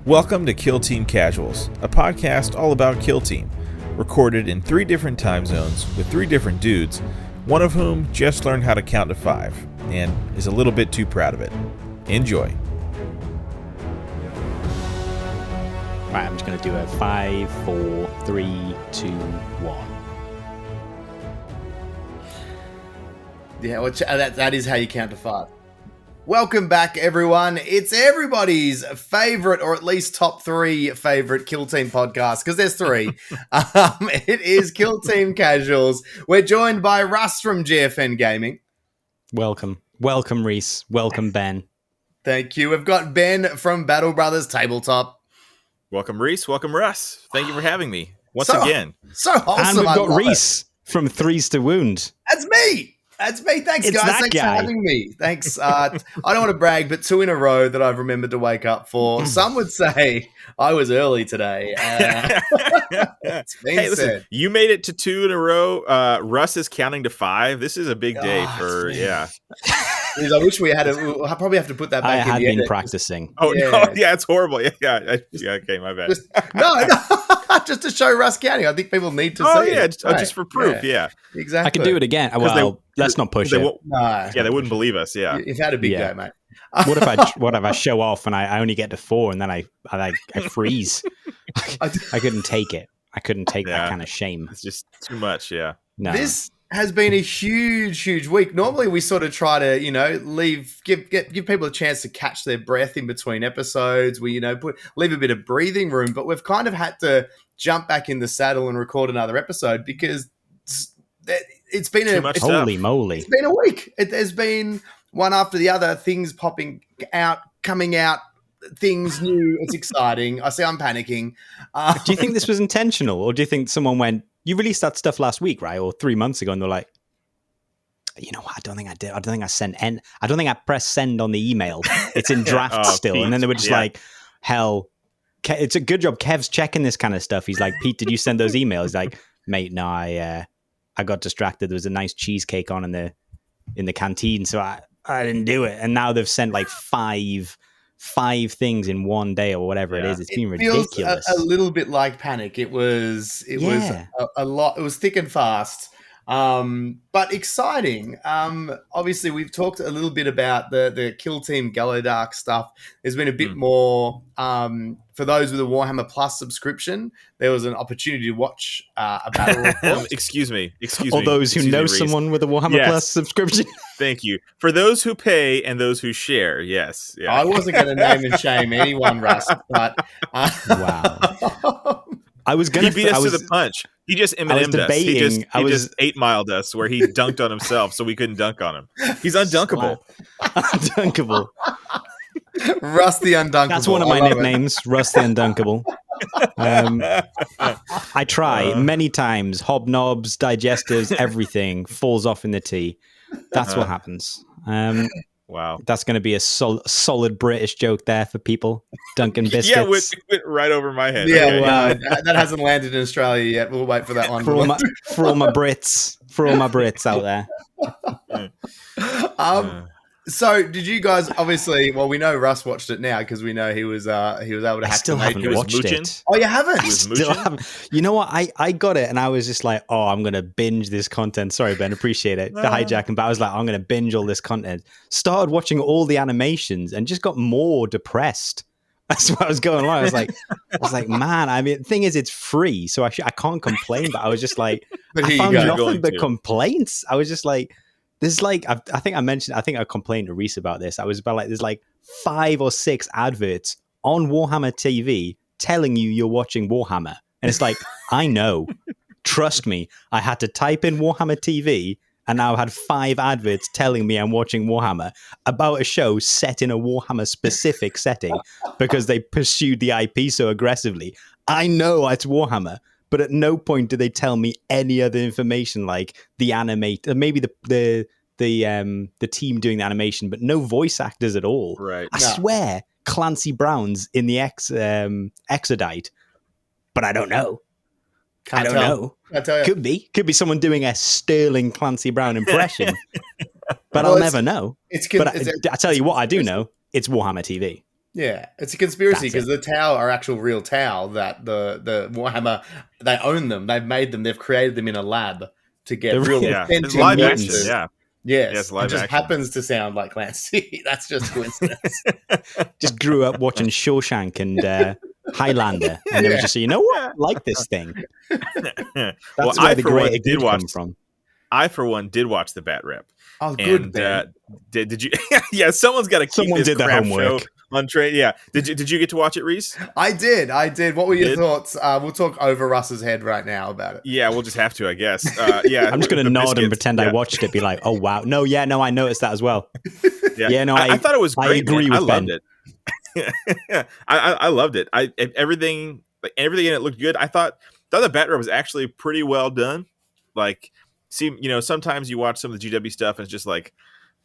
Welcome to Kill Team Casuals, a podcast all about Kill Team, recorded in 3 different time zones with 3 different dudes, one of whom just learned how to count to 5 and is a little bit too proud of it. Enjoy. Right, I'm just going to do a 5, 4, 3, 2, 1. Yeah, well, that is how you count to 5. Welcome back, everyone. It's everybody's favorite, or at least top 3 favorite Kill Team podcast, because there's 3. It is Kill Team Casuals. We're joined by Russ from GFN Gaming. Welcome, Rhys. Welcome, Ben. Thank you. We've got Ben from Brothers Tabletop. Welcome, Rhys. Welcome, Russ. Thank you for having me once So again. wholesome. And we've got Rhys from Threes to Wound. That's me. Thanks, It's guys. that Thanks guy. for having me. Thanks. I don't want to brag, but 2 in a row that I've remembered to wake up for. Some would say I was early today. It's been Hey, listen, said. you made it to 2 in a row. Russ is counting to 5. This is a big day for, I wish we had I'll probably have to put that I back in had the been edit. practicing. Oh, Yeah. no, yeah, it's horrible. Yeah, okay, my bad. No, just to show Russ counting. I think people need to see it. Just for proof, yeah. Exactly. I could do it again. Well, let's not push They it. won't- No. Yeah, they wouldn't believe us, yeah. You've had a big Yeah. day, mate. What if I show off and I only get to 4 and then I freeze? I couldn't take it. I couldn't take that kind of shame. It's just too much, yeah. No. This has been a huge week. Normally we sort of try to, give people a chance to catch their breath in between episodes. We, leave a bit of breathing room, but we've kind of had to jump back in the saddle and record another episode because it's been Too much stuff. Holy moly. It's been a week. There's been one after the other, things popping out, coming out, things new. It's exciting. I'm panicking. Do you think this was intentional, or do you think someone went, you released that stuff last week, right? Or 3 months ago, and they're like, you know what? I don't think I did. I don't think I sent end. I don't think I pressed send on the email. It's in draft still. Pete, And then they were just like, hell, it's a good job. Kev's checking this kind of stuff. He's like, Pete, did you send those emails? He's like, mate, no, I got distracted. There was a nice cheesecake on in the canteen, so I didn't do it. And now they've sent like five things in one day or whatever it is. It's been ridiculous. Feels a little bit like panic. It was a lot. It was thick and fast, but exciting. Obviously, we've talked a little bit about the Kill Team Gallowdark stuff. There's been a bit more for those with a Warhammer Plus subscription. There was an opportunity to watch a battle report. Excuse me. Or those who know Rhys. someone with a Warhammer Plus subscription. Thank you. For those who pay and those who share, yes. Yeah. I wasn't going to name and shame anyone, Russ, but Wow. I was going He beat us to the punch. He just Eminem'd us. He just 8-miled us where he dunked on himself so we couldn't dunk on him. He's undunkable. Undunkable. Russ the Undunkable. That's one of my nicknames, Russ the Undunkable. I try many times. Hobnobs, digestives, everything falls off in the tea. That's what happens. Wow. That's going to be a solid British joke there for people. Dunkin' Biscuits. Yeah, it went right over my head. Yeah, Okay. well, that hasn't landed in Australia yet. We'll wait for that one. For all my Brits out there. So, did you guys obviously? Well, we know Russ watched it now because we know he was able to. I still haven't watched mooching. it. Oh, you haven't? He was Still mooching? haven't. You know what? I got it, and I was just like, "Oh, I'm gonna binge this content." Sorry, Ben, appreciate it, the hijacking, but I was like, "I'm gonna binge all this content." Started watching all the animations, and just got more depressed. That's what I was going on. I was like, man. I mean, the thing is, it's free, so I can't complain. But I was just like, But I here you found go. nothing but complaints. I was just like, there's like, I think I complained to Rhys about this. I was about like, there's like 5 or 6 adverts on Warhammer TV telling you you're watching Warhammer. And it's like, I know, trust me, I had to type in Warhammer TV and now I've had 5 adverts telling me I'm watching Warhammer about a show set in a Warhammer specific setting because they pursued the IP so aggressively. I know it's Warhammer. But at no point do they tell me any other information like the animate, maybe the team doing the animation, but no voice actors at all. Right. I swear Clancy Brown's in the Exodite, but I don't know. I don't know. I tell you, Could be someone doing a sterling Clancy Brown impression, but I'll never know. But I tell you what, I do know. It's Warhammer TV. Yeah, it's a conspiracy That's because the Tau are actual real Tau that the Warhammer, they own them, they've made them, they've created them in a lab to get They're real real- Yeah, it's sentient live mutants. action. monsters. Yeah, yeah, it's Yes, it live just action. happens to sound like Clancy. That's just coincidence. Just grew up watching Shawshank and Highlander, and they were Yeah. just so you know what, I like this thing. Well, That's where I the for one greater did good watch. come from. I for one did watch the Bat Rep. Oh, good, And Ben. did you? Yeah, someone's got to keep Someone this did the crap homework. show on train. Yeah, did you get to watch it, Rhys? I did. What were your Did? thoughts? We'll talk over Russ's head right now about it. Yeah, we'll just have to, I guess. Yeah, I'm just going to the nod and biscuits. pretend I watched it. Be like, oh wow, no, I noticed that as well. Yeah, no, I thought it was I great. agree man. with I loved Ben. it. I loved it. Everything in it looked good. I thought the Bat Rep was actually pretty well done. Like, sometimes you watch some of the GW stuff and it's just like,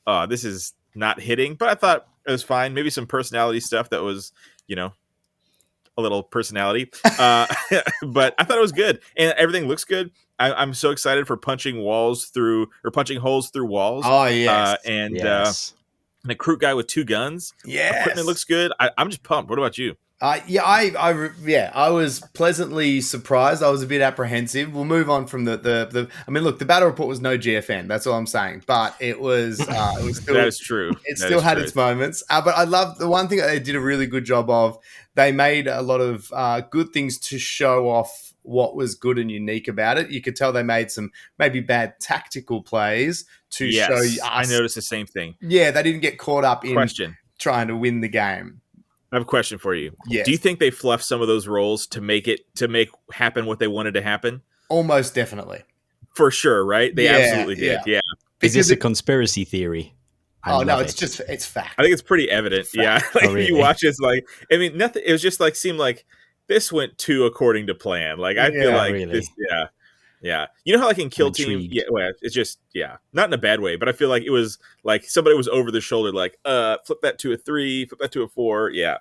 oh, this is not hitting. But I thought it was fine. Maybe some personality stuff that was, a little personality. But I thought it was good, and everything looks good. I'm so excited for punching holes through walls. Oh, yes. And Yes. the crew guy with 2 guns. Yes. Equipment looks good. I'm just pumped. What about you? I was pleasantly surprised. I was a bit apprehensive. We'll move on from the. I mean, look, the battle report was no GFN. That's all I'm saying. But it was still, That is true. It That still is had true. its moments. But I love the one thing that they did a really good job of. They made a lot of good things to show off what was good and unique about it. You could tell they made some maybe bad tactical plays to show us. I noticed the same thing. Yeah, they didn't get caught up in Question. trying to win the game. I have a question for you. Yes. Do you think they fluffed some of those roles to make happen what they wanted to happen? Almost definitely. For sure, right? They absolutely did. Yeah. Is this a conspiracy theory? I love no, it. it's fact. I think it's pretty evident. Yeah. Like, Oh, really? you watch it's like, I mean, nothing. It was just like, seemed like this went too according to plan. Like, I feel like really. this, yeah. You know how like in Kill Team, intrigued. it's just, not in a bad way, but I feel like it was like somebody was over the shoulder, like, flip that to a 3, flip that to a 4. Yeah.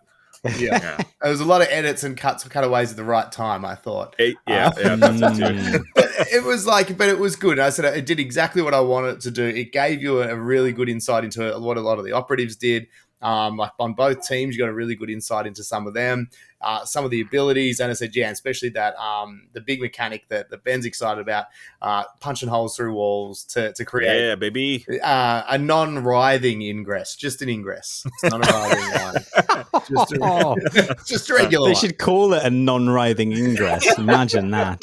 Yeah. There was a lot of edits and cutaways at the right time, I thought. That's it too. But it was but it was good. I said it did exactly what I wanted it to do. It gave you a really good insight into what a lot of the operatives did. Like on both teams, you got a really good insight into some of them, some of the abilities, and I said, especially that the big mechanic that Ben's excited about, punching holes through walls to create, baby, a non-writhing ingress, just an ingress. It's not a writhing one, just a regular. They one. should call it a non-writhing ingress. Imagine that.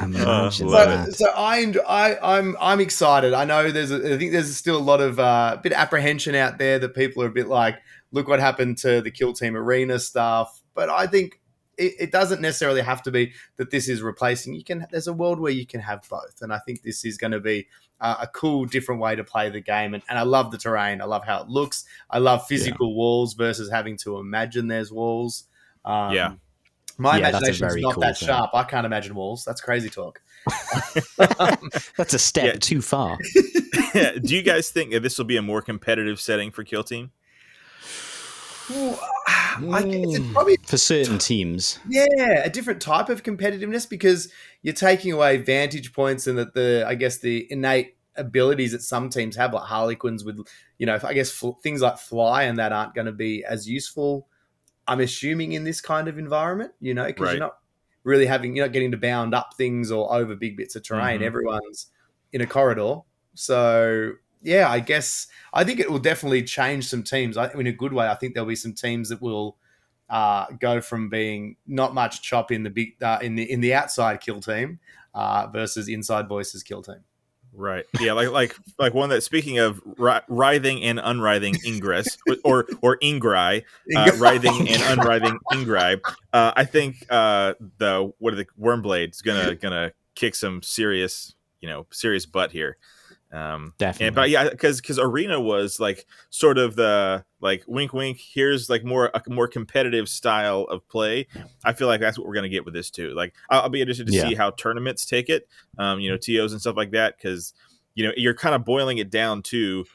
Imagine that. So I'm excited. I know I think there's still a lot of bit of apprehension out there that people are a bit like, look what happened to the Kill Team Arena stuff. But I think it doesn't necessarily have to be that this is replacing. There's a world where you can have both, and I think this is going to be a cool, different way to play the game. And I love the terrain. I love how it looks. I love physical walls versus having to imagine there's walls. My imagination's not that sharp. I can't imagine walls. That's crazy talk. That's a step too far. Do you guys think that this will be a more competitive setting for Kill Team? I guess it's probably for certain teams. Yeah, a different type of competitiveness because you're taking away vantage points and that the innate abilities that some teams have, like Harlequins with, things like fly and that aren't going to be as useful. I'm assuming in this kind of environment, because you're not really you're not getting to bound up things or over big bits of terrain. Mm-hmm. Everyone's in a corridor. So, I guess I think it will definitely change some teams. In a good way, I think there'll be some teams that will go from being not much chop in the big in the outside kill team versus inside voices kill team. Right. Yeah. Like one that, speaking of writhing and unwrithing ingress or ingrai, writhing and unwrithing ingrai. I think the Wormblade's gonna kick some serious butt here. Definitely. But because Arena was like sort of the like wink wink, here's like a more competitive style of play. I feel like that's what we're gonna get with this too. Like I'll be interested to see how tournaments take it, TOs and stuff like that, because you're kind of boiling it down to,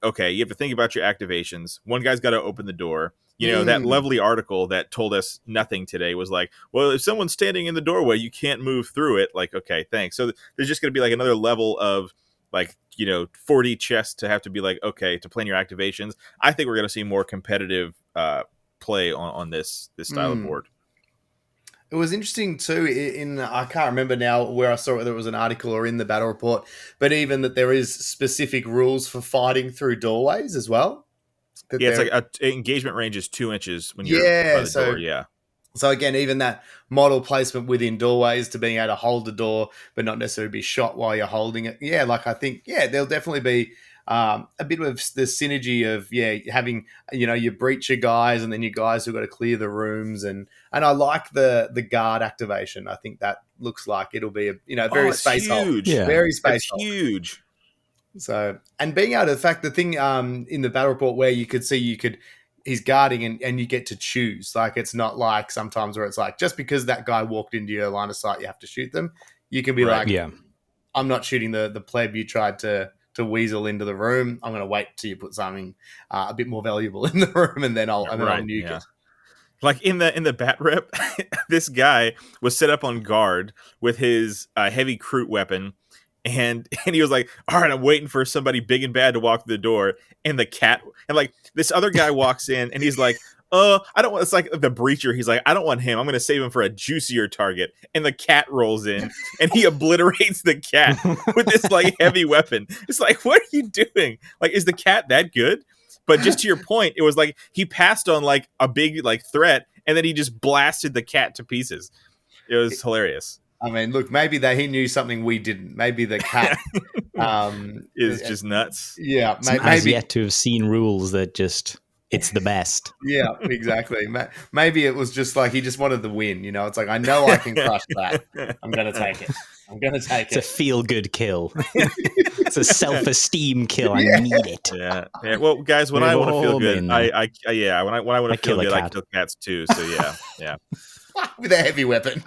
okay, you have to think about your activations. One guy's got to open the door. That lovely article that told us nothing today was like, well, if someone's standing in the doorway, you can't move through it. Like, okay, thanks. So there's just going to be like another level of like 40 chests to have to be like, okay, to plan your activations. I think we're going to see more competitive play on this style of board. It was interesting too. I can't remember now where I saw it, whether it was an article or in the battle report, but even that there is specific rules for fighting through doorways as well. It's like engagement range is 2 inches when you're by the door. Yeah. So again, even that model placement within doorways to being able to hold the door, but not necessarily be shot while you're holding it. Yeah, like I think, there'll definitely be a bit of the synergy of having your breacher guys and then your guys who've got to clear the rooms, and I like the guard activation. I think that looks like it'll be a very space huge. Very space huge. So, and being able to, the fact, the thing in the battle report where you could see he's guarding and you get to choose. Like, it's not like sometimes where it's like, just because that guy walked into your line of sight, you have to shoot them. You can be I'm not shooting the pleb you tried to weasel into the room. I'm going to wait till you put something a bit more valuable in the room, and then I'll nuke it. Like in the bat rep, this guy was set up on guard with his heavy crude weapon. And he was like, all right, I'm waiting for somebody big and bad to walk through the door. And the cat, and like this other guy walks in and he's like, I don't want, it's like the breacher. He's like, I don't want him. I'm going to save him for a juicier target. And the cat rolls in and he obliterates the cat with this like heavy weapon. It's like, what are you doing? Like, is the cat that good? But just to your point, it was like he passed on like a big like threat and then he just blasted the cat to pieces. It was hilarious. I mean, look, maybe he knew something we didn't. Maybe the cat is just nuts. Yeah, maybe yet to have seen rules that just it's the best. Yeah, exactly. Maybe it was just like he just wanted the win. It's like, I know I can crush that. I'm going to take it. It's a feel-good kill. It's a self-esteem kill. I need it. Yeah. Well, guys, when I want to feel good, when I want to feel good, I kill cats too. So yeah. With a heavy weapon.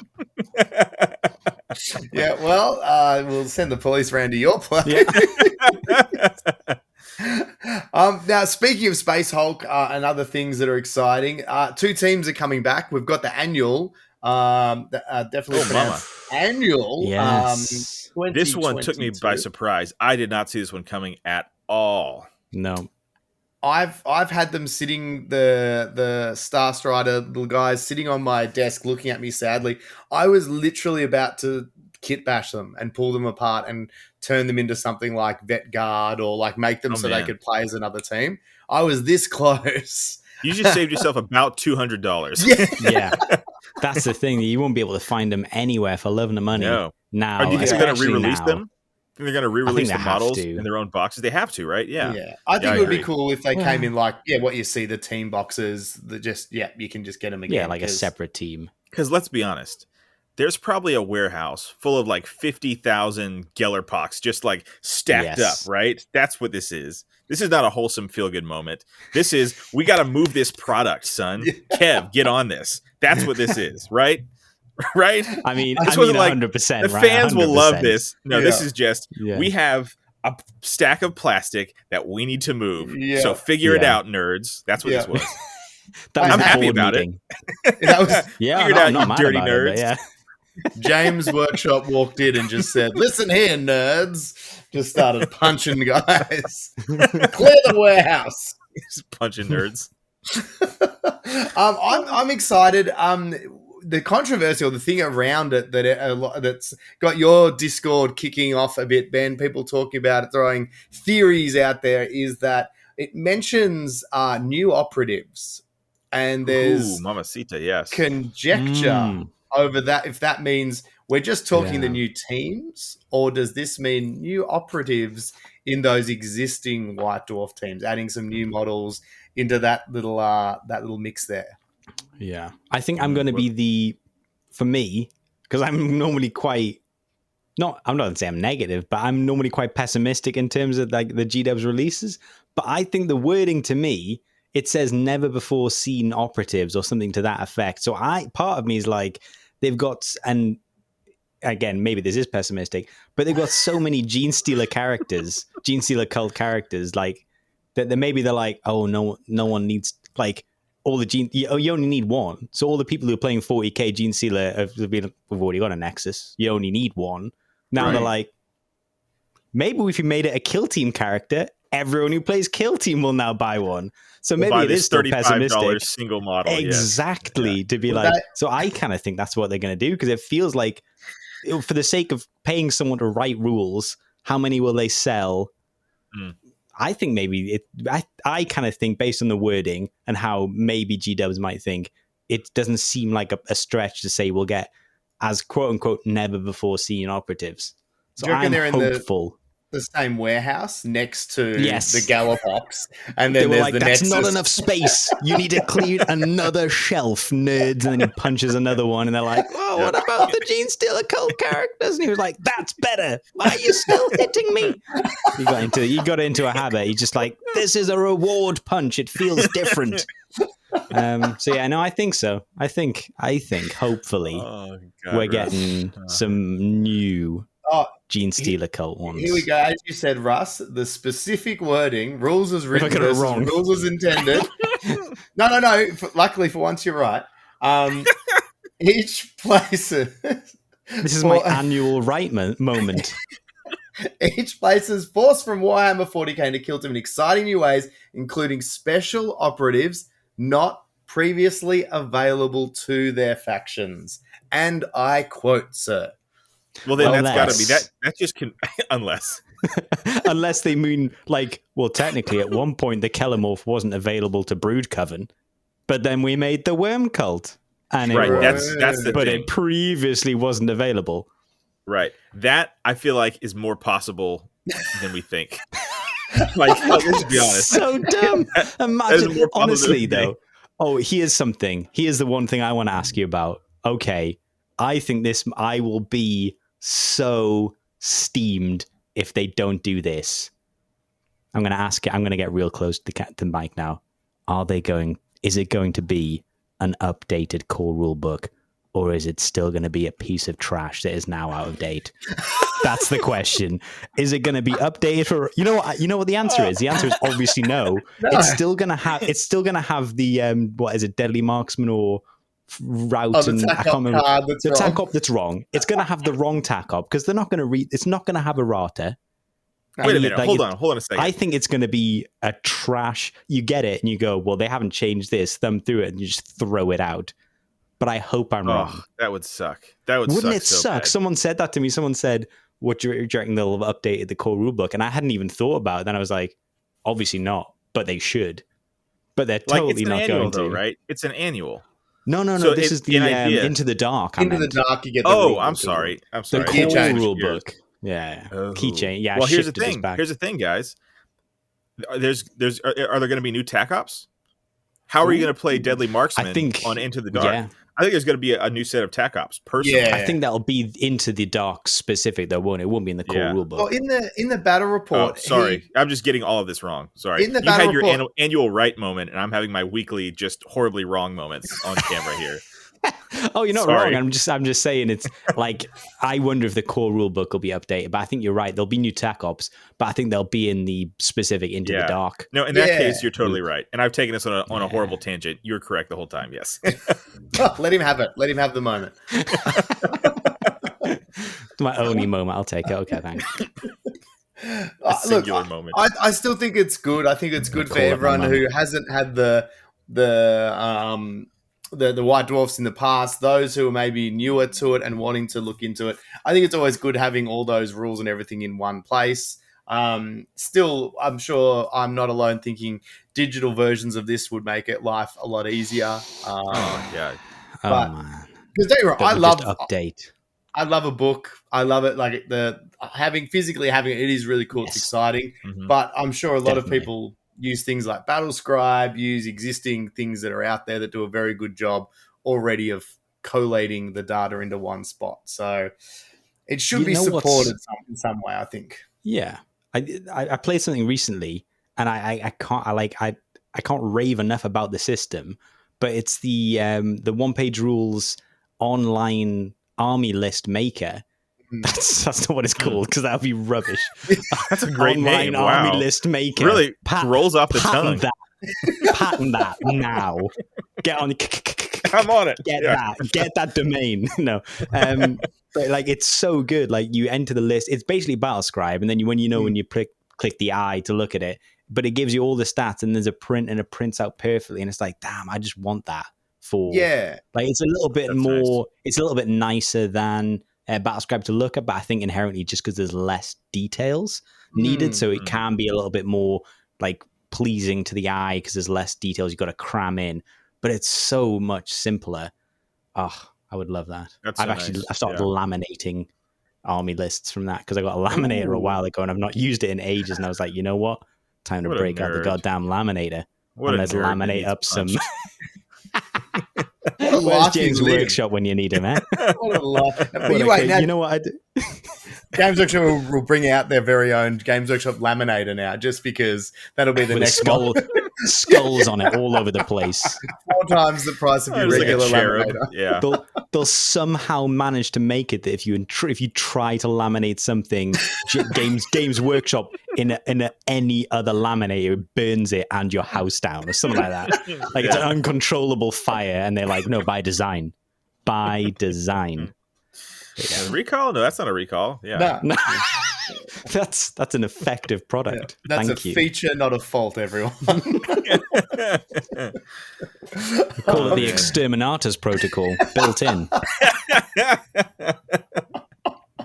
Yeah, well, we'll send the police round to your place. Yeah. Now, speaking of Space Hulk and other things that are exciting, 2 teams are coming back. We've got the annual, definitely annual. Yes. This one took me by surprise. I did not see this one coming at all. No. I've had them sitting, the Star Strider little guys sitting on my desk looking at me sadly. I was literally about to kit bash them and pull them apart and turn them into something like Vet Guard or like make them they could play as another team. I was this close. You just saved yourself about $200. Yeah. That's the thing. You won't be able to find them anywhere for love and money. No. Now. Are you think they're going to re-release them? They're going to re-release the models in their own boxes. They have to, right? Yeah. I think it would be cool if they came in like, what you see, the team boxes that just, you can just get them again. Yeah, like a separate team. Because let's be honest, there's probably a warehouse full of like 50,000 Gellerpox just like stacked up, right? That's what this is. This is not a wholesome feel-good moment. This is, we got to move this product, son. Kev, get on this. That's what this is, right? Right? I mean, this wasn't 100%. The fans will love this. No, this is just, we have a stack of plastic that we need to move. Yeah. So figure it out, nerds. That's what this was. I'm happy about it. That was figured out, you dirty nerds. James Workshop walked in and just said, listen here, nerds. Just started punching guys. Clear the warehouse. Just punching nerds. I'm excited. The controversy or the thing around it that's got your Discord kicking off a bit, Ben, people talking about it, throwing theories out there, is that it mentions new operatives. And there's Mamacita, yes. conjecture over that, if that means we're just talking the new teams, or does this mean new operatives in those existing White Dwarf teams, adding some new models into that little mix there? Yeah, I think I'm going to be for me, because I'm normally I'm not going to say I'm negative, but I'm normally quite pessimistic in terms of like the GDubs releases. But I think the wording to me, it says never before seen operatives or something to that effect. So part of me is like, they've got, and again, maybe this is pessimistic, but they've got so many Gene Stealer characters, Gene Stealer cult characters, like that maybe they're like, oh, no one needs like, all the you only need one. So all the people who are playing 40k Gene Stealer we've already got a Nexus. You only need one. Now they're like, maybe if you made it a Kill Team character, everyone who plays Kill Team will now buy one. So We'll maybe buy it this is still $35 pessimistic. single model. Exactly. Yes. To be so I kind of think that's what they're going to do, because it feels like, for the sake of paying someone to write rules, how many will they sell? I think maybe I kind of think, based on the wording and how maybe G-Dubs might think, it doesn't seem like a stretch to say we'll get as quote unquote never before seen operatives. So I'm hopeful. The same warehouse next to Yes. the Gala box, and then They were there's like, the that's Nexus. not enough space. You need to clear another shelf, nerds. And then he punches another one, and they're like, oh, what about the Gene Stealer cult characters? And he was like, that's better. Why are you still hitting me? He got into a habit. He's just like, this is a reward punch. It feels different. So yeah, no, I think so. I think hopefully we're getting some new Gene Stealer cult ones. Here we go. As you said, Russ, the specific wording, rules as written versus wrong. rules as intended. No. Luckily for once, you're right. Each places... This is my annual right moment. Each places force from Warhammer 40k to kill them in exciting new ways, including special operatives not previously available to their factions. And I quote, sir. Well, then that's got to be that. That just can unless they mean like, well, technically at one point the Kellamorph wasn't available to Brood Coven, but then we made the Worm Cult, and that's the but thing. It previously wasn't available. Right. That I feel like is more possible than we think. Let's be honest. So dumb. Imagine, honestly, though. Oh, here's something. Here's the one thing I want to ask you about. Okay, I think I will be so steamed if they don't do this. I'm going to ask it. I'm going to get real close to the mic now. Is it going to be an updated core rule book, or is it still going to be a piece of trash that is now out of date? That's the question. Is it going to be updated, or you know what the answer is? The answer is obviously no. It's still going to have the what is it, Deadly Marksman or route, and I can't remember the tack op that's wrong. It's going to have the wrong tack op because they're not going to it's not going to have a rata. Wait a minute. Hold on a second. I think it's going to be a trash. You get it and you go, well, they haven't changed this. Thumb through it and you just throw it out. But I hope I'm wrong. That would suck. Wouldn't it so suck? Bad. Someone said that to me. Someone said, what do you reckon they'll have updated the core rulebook? And I hadn't even thought about it. Then I was like, obviously not, but they should. But they're totally not going to. Right? It's an annual. No. So this is the Into the Dark. Into the Dark, you get the I'm sorry. The core rulebook. Yeah. Keychain. Yeah. Well, here's the thing. Here's the thing, guys. Are there going to be new tac ops? How are you going to play Deadly Marksman on Into the Dark? Yeah. I think there's going to be a new set of tac ops. Personally, I think that'll be Into the Dark specific. Though, won't it? It won't be in the core rulebook. Well, in the battle report. Sorry, I'm just getting all of this wrong. Sorry. In the battle report, your annual right moment, and I'm having my weekly just horribly wrong moments on camera here. Oh, you're not wrong. I'm just saying it's like, I wonder if the core rulebook will be updated, but I think you're right. There'll be new tac ops, but I think they'll be in the specific Into the Dark. No, in that case, you're totally right. And I've taken us on a horrible tangent. You're correct the whole time. Yes. Let him have it. Let him have the moment. My only moment. I'll take it. Okay, thanks. Singular moment. I still think it's good. I think it's good for everyone who hasn't had the White Dwarfs in the past, those who are maybe newer to it and wanting to look into it. I think it's always good having all those rules and everything in one place. Still, I'm sure I'm not alone thinking digital versions of this would make life a lot easier. Man. Because I love update. I love a book. I love it. Like physically having it is really cool. Yes. It's exciting. Mm-hmm. But I'm sure a lot of people use things like Battlescribe, use existing things that are out there that do a very good job already of collating the data into one spot. So it should be supported in some way, I think. Yeah. I played something recently and I can't rave enough about the system, but it's the one-page rules online army list maker. That's not what it's called, because that would be rubbish. That's a great online name. Army list maker. Really rolls off the tongue. Patent that now. Get on. I'm on it. Get that domain. No, but like it's so good. Like you enter the list. It's basically Battlescribe, and then when you click the eye to look at it, but it gives you all the stats, and there's a print, and it prints out perfectly, and it's like, damn, I just want that for Like it's a little bit more. Nice. It's a little bit nicer than Battlescribe to look at, but I think inherently just because there's less details needed, so it can be a little bit more like pleasing to the eye because there's less details you've got to cram in. But it's so much simpler. Oh, I would love that. I started laminating army lists from that because I got a laminator a while ago and I've not used it in ages. And I was like, you know what? Time to break out the goddamn laminator. And let's laminate up some. Where's James' workshop when you need him, eh? What a laugh. But you know what I do? Games Workshop will bring out their very own Games Workshop laminator now, just because that'll be the next one. Skulls on it all over the place. 4 times the price of your regular laminator. Yeah, they'll somehow manage to make it that if you try to laminate something, Games Workshop in any other laminator, it burns it and your house down or something like that. Like it's an uncontrollable fire, and they're like, no, by design. Yeah. Recall? No, that's not a recall. Yeah, no. That's an effective product. Yeah, that's a feature, not a fault, everyone. We call it the Exterminators Protocol, built in. Burn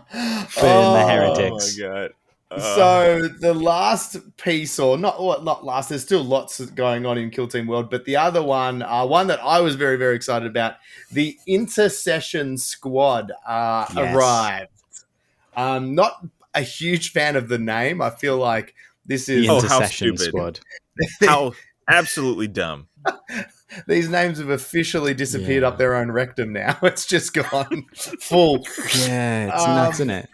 the heretics. Oh my god. So the last piece, or not last, there's still lots going on in Kill Team World, but the other one that I was very, very excited about, the Intercession Squad arrived. Not a huge fan of the name. I feel like this is... The Intercession Squad. How absolutely dumb. These names have officially disappeared up their own rectum now. It's just gone full. Yeah, it's nuts, isn't it?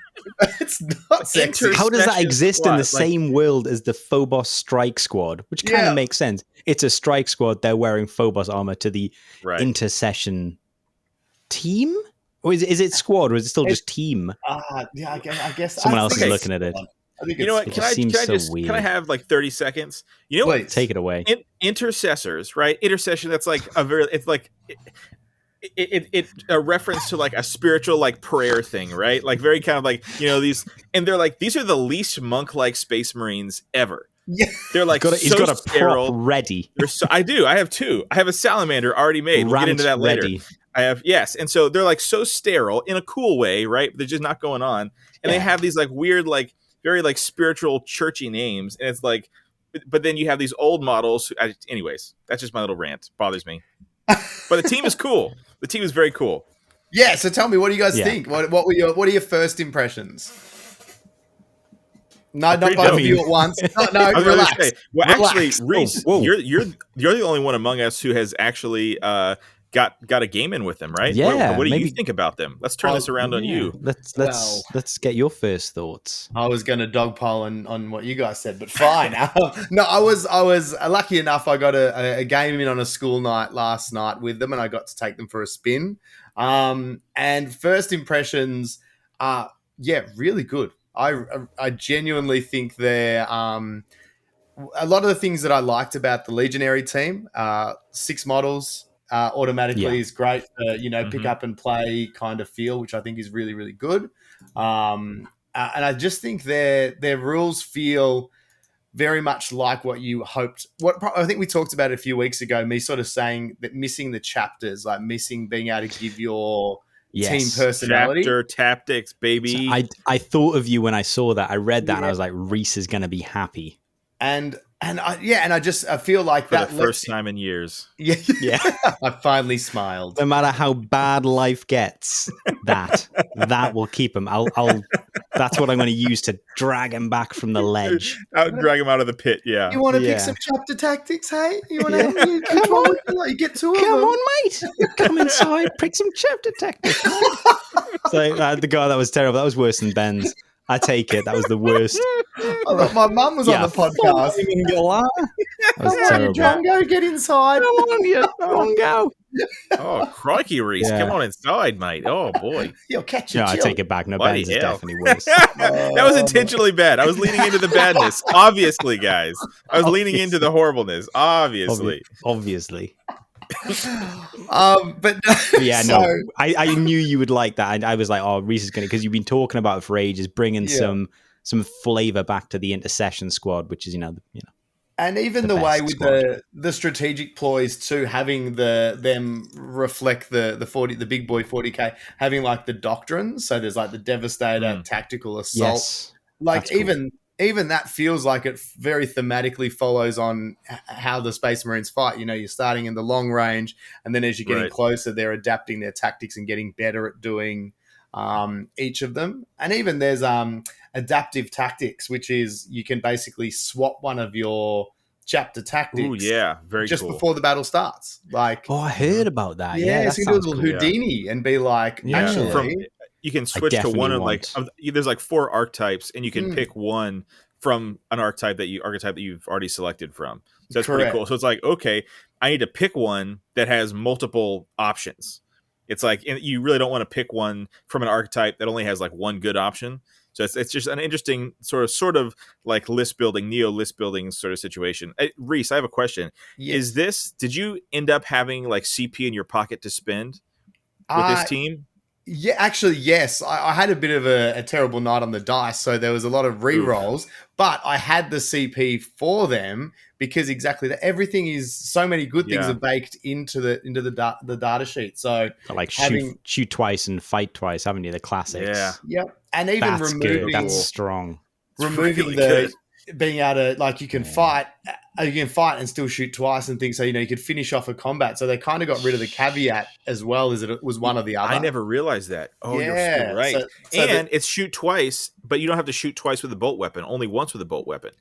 It's not sexy. How does that exist in the same world as the Phobos Strike Squad? Which kind of makes sense. It's a strike squad. They're wearing Phobos armor to the Intercession team? Or is it squad, or is it still just team? Yeah, I guess. Someone else is looking at it. You know what? Can I have like 30 seconds? You know what? Take it away. Intercessors, right? Intercession. That's like it's a reference to like a spiritual like prayer thing, right? Like very kind of like, these, and they're like, these are the least monk-like space marines ever. Yeah, they're like he's got a prop ready. I do. I have 2. I have a salamander already made. We'll get into that later. Ready. I have, yes. And so they're like so sterile in a cool way, right? They're just not going on. And they have these like weird, like very like spiritual churchy names. And it's like, but then you have these old models. Anyways, that's just my little rant. Bothers me. But the team is cool. The team is very cool. Yeah. So tell me, what do you guys think? What are your first impressions? No, not both of you at once. No, relax. Well, relax. Actually, Rhys, you're the only one among us who has actually got a game in with them, right? Yeah. What do you think about them? Let's turn this around on you. Let's get your first thoughts. I was going to dogpile on what you guys said, but fine. No, I was lucky enough. I got a game in on a school night last night with them, and I got to take them for a spin. And first impressions are really good. I genuinely think they're a lot of the things that I liked about the Legionary team. 6 models. Automatically is great for, pick up and play kind of feel, which I think is really, really good. And I just think their rules feel very much like what you hoped. I think we talked about it a few weeks ago, me sort of saying that missing the chapters, like missing being able to give your team personality. Chapter tactics, baby. So I thought of you when I saw that. I read that and I was like, Rhys is going to be happy. And I feel like for that the first time in years. Yeah. I finally smiled. No matter how bad life gets, that will keep him. That's what I'm going to use to drag him back from the ledge. Drag him out of the pit. Yeah. You want to pick some chapter tactics? Hey, you want to come on? You get 2 of them. Come on, mate. Come inside. Pick some chapter tactics. So the guy that was terrible. That was worse than Ben's. I take it. That was the worst. My mum was on the podcast. That was terrible. Django, get inside. Come on, Django. Oh, crikey, Rhys. Yeah. Come on inside, mate. Oh, boy. You'll catch No, a I chill. take it back. No, Bloody Ben's is hell. definitely worse. That was intentionally bad. I was leaning into the badness. Obviously, guys. I was leaning into the horribleness. Obviously. Obviously. But Yeah, so, no, I knew you would like that. I was like, oh, Rhys is going to, because you've been talking about it for ages, bringing some flavor back to the Intercession Squad, which is, and even the the way best with squad. the strategic ploys too, having them reflect the big boy 40k, having like the doctrines. So there's like the Devastator, tactical assault. Yes, Like that's cool. even that feels like it very thematically follows on how the Space Marines fight. You're starting in the long range, and then as you're getting closer, they're adapting their tactics and getting better at doing each of them. And even there's adaptive tactics, which is you can basically swap one of your chapter tactics. Ooh, yeah, very just cool. before the battle starts. Like, Oh, I heard about that. yeah, that so you can do a sounds little cool. Houdini and be like, actually, you can switch to one of there's like 4 archetypes, and you can pick one from an archetype that you've already selected from. So that's pretty cool. So it's like, okay, I need to pick one that has multiple options. It's like, you really don't want to pick one from an archetype that only has like one good option. So it's just an interesting sort of like neo list building sort of situation. Rhys, I have a question. Yes. Did you end up having like CP in your pocket to spend with this team? Yeah, actually, yes. I had a bit of a terrible night on the dice, so there was a lot of re-rolls, but I had the CP for them because exactly that. Everything is so many good things are baked into the data sheet. So like shoot twice and fight twice, haven't you? The classics. Yeah. Yep. And even that's removing good. That's strong. Removing really being able to, like, you can fight and still shoot twice and things. So, you could finish off a combat. So they kind of got rid of the caveat as well as it was one or the other. I never realized that. Oh, you're right. So it's shoot twice, but you don't have to shoot twice with a bolt weapon. Only once with a bolt weapon.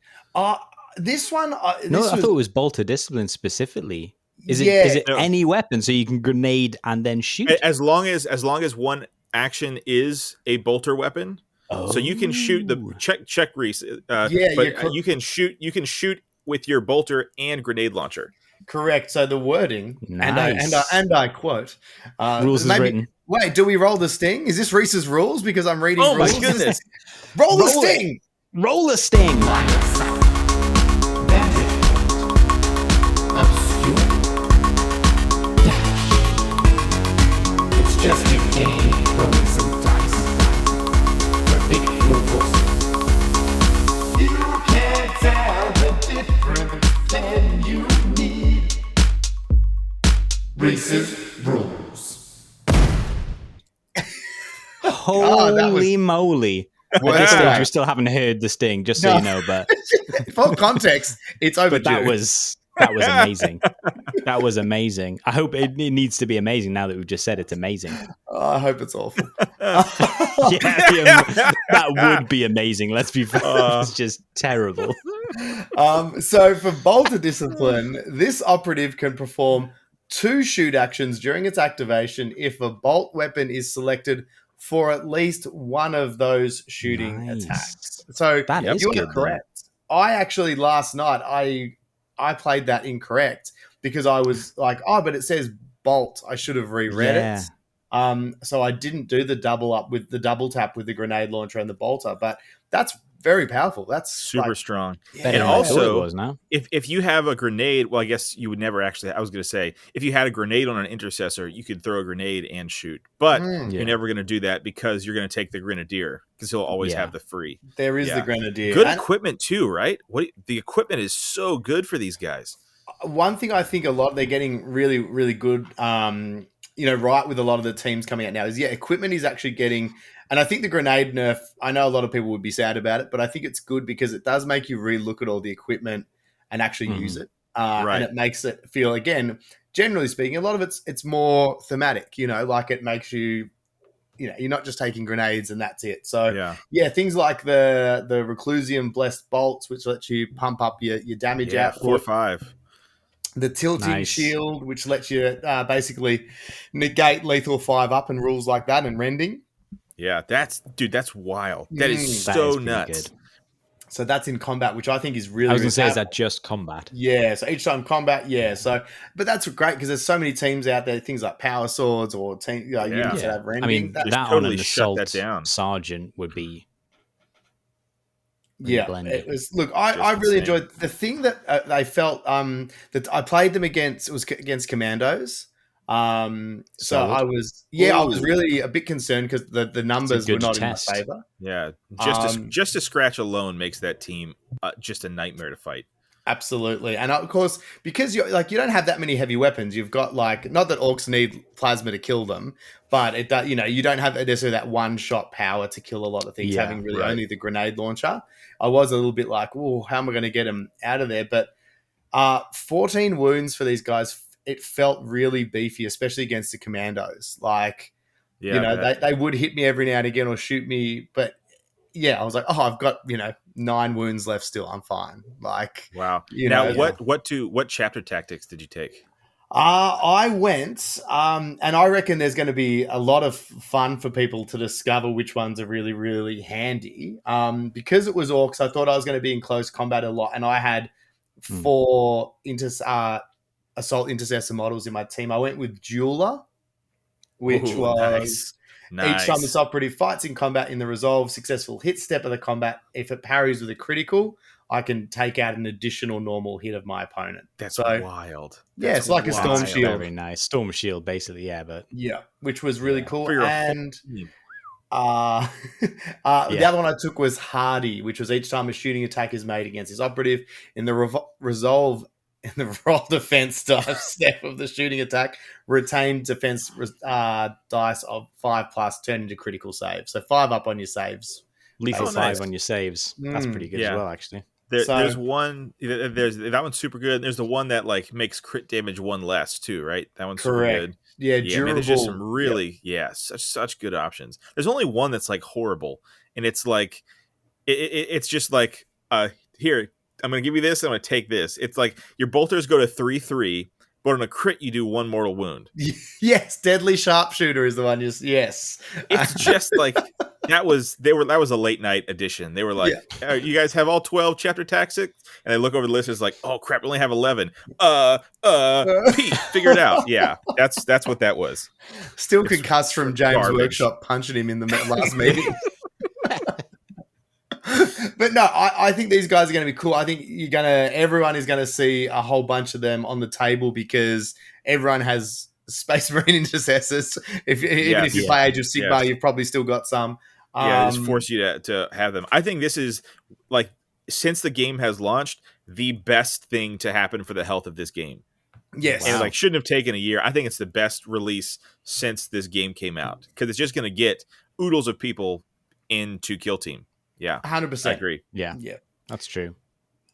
This one... I thought it was bolter discipline specifically. Is it any weapon so you can grenade and then shoot? As long as one action is a bolter weapon. So you can shoot check Rhys. You can shoot with your bolter and grenade launcher. Correct. So the wording, nice. and I quote, rules is written. Wait, do we roll the sting? Is this Rhys's rules? Because I'm reading. Oh rules. My goodness! roll the sting. Roll the sting. It's just a game, rolling some dice. You can't tell the difference, then you need Rhys's rules. Holy moly. At this stage, we still haven't heard the sting, just so you know. But for context, it's overdue. But that was amazing. That was amazing. I hope it needs to be amazing now that we've just said it's amazing. I hope it's awful. That would be amazing. Let's be fair. It's just terrible. So for bolter discipline, this operative can perform 2 shoot actions during its activation if a bolt weapon is selected for at least one of those shooting attacks. So you are correct. I actually last night I played that incorrect because I was like, but it says bolt. I should have reread it. So I didn't do the double up with the double tap with the grenade launcher and the bolter, but that's very powerful. That's super strong. Yeah. And also, if you have a grenade, well, I guess you would never actually, I was going to say, if you had a grenade on an intercessor, you could throw a grenade and shoot. But you're never going to do that because you're going to take the grenadier because he'll always have the free. There is the grenadier. Good equipment too, right? The equipment is so good for these guys. One thing I think they're getting really, really good, right with a lot of the teams coming out now is, equipment is actually getting... And I think the grenade nerf, I know a lot of people would be sad about it, but I think it's good because it does make you re-look at all the equipment and actually use it. And it makes it feel, again, generally speaking, a lot of it's more thematic, like it makes you, you're not just taking grenades and that's it. So, things like the Reclusium Blessed Bolts, which lets you pump up your damage output. 4 or 5. The Tilting Shield, which lets you basically negate lethal 5-up and rules like that and rending. Yeah, that's wild. That is so nuts. Good. So that's in combat, which I think is really. I was going to say, really is that just combat? Yeah, so each time combat, yeah. So, but that's great because there's so many teams out there, things like power swords or units that have rending. I mean, That, that totally on an shut assault that down. sergeant would be pretty yeah, blended. it was. Look, I really enjoyed the thing that they felt that I played them against. It was against commandos. So Solid. I was I was really a bit concerned because the numbers were good not test. in my favor. Yeah, just to scratch alone makes that team just a nightmare to fight. Absolutely, and of course, because you don't have that many heavy weapons. You've got not that orcs need plasma to kill them, but it does. You don't have necessarily that one shot power to kill a lot of things. Yeah, having really only the grenade launcher, I was a little bit like, oh, how am I going to get them out of there? But 14 wounds for these guys. It felt really beefy, especially against the commandos. They would hit me every now and again or shoot me, but yeah, I was like, oh, I've got 9 wounds left still. I'm fine. Wow. Now, what chapter tactics did you take? I went, and I reckon there's going to be a lot of fun for people to discover which ones are really, really handy. Because it was orcs, I thought I was going to be in close combat a lot, and I had 4 assault intercessor models in my team. I went with Jeweler, which was nice. Each time this operative fights in combat in the resolve successful hit step of the combat, if it parries with a critical, I can take out an additional normal hit of my opponent. That's wild. It's like a storm shield. Very nice. Storm shield, basically, which was really cool. And the Yeah. other one I took was Hardy, which was each time a shooting attack is made against his operative in the resolve in the roll defense dice step of the shooting attack, retained defense dice of 5+, turn into critical save. So 5 up on your saves. Lethal 5 on your saves. That's pretty good as well, actually. There's one. There's that one's super good. There's the one that makes crit damage 1 less too, right? That one's super good. Yeah, durable. Man, there's just some really such good options. There's only one that's horrible, and it's it's just here. I'm going to give you this. I'm going to take this. It's your bolters go to 3/3, but on a crit you do 1 mortal wound. Yes, deadly sharpshooter is the one. Yes, it's just that was a late night edition. They were you guys have all 12 chapter tactics, and they look over the list. It's oh crap, we only have 11. Pete, figure it out. Yeah, that's what that was. Still concussed from James Workshop punching him in the last meeting. But no, I think these guys are going to be cool. I think everyone is going to see a whole bunch of them on the table because everyone has Space Marine intercessors. Even if you play Age of Sigmar, you've probably still got some. Just force you to have them. I think this is since the game has launched, the best thing to happen for the health of this game. Yes, and shouldn't have taken a year. I think it's the best release since this game came out because it's just going to get oodles of people into Kill Team. Yeah, 100%. I agree. Yeah, that's true.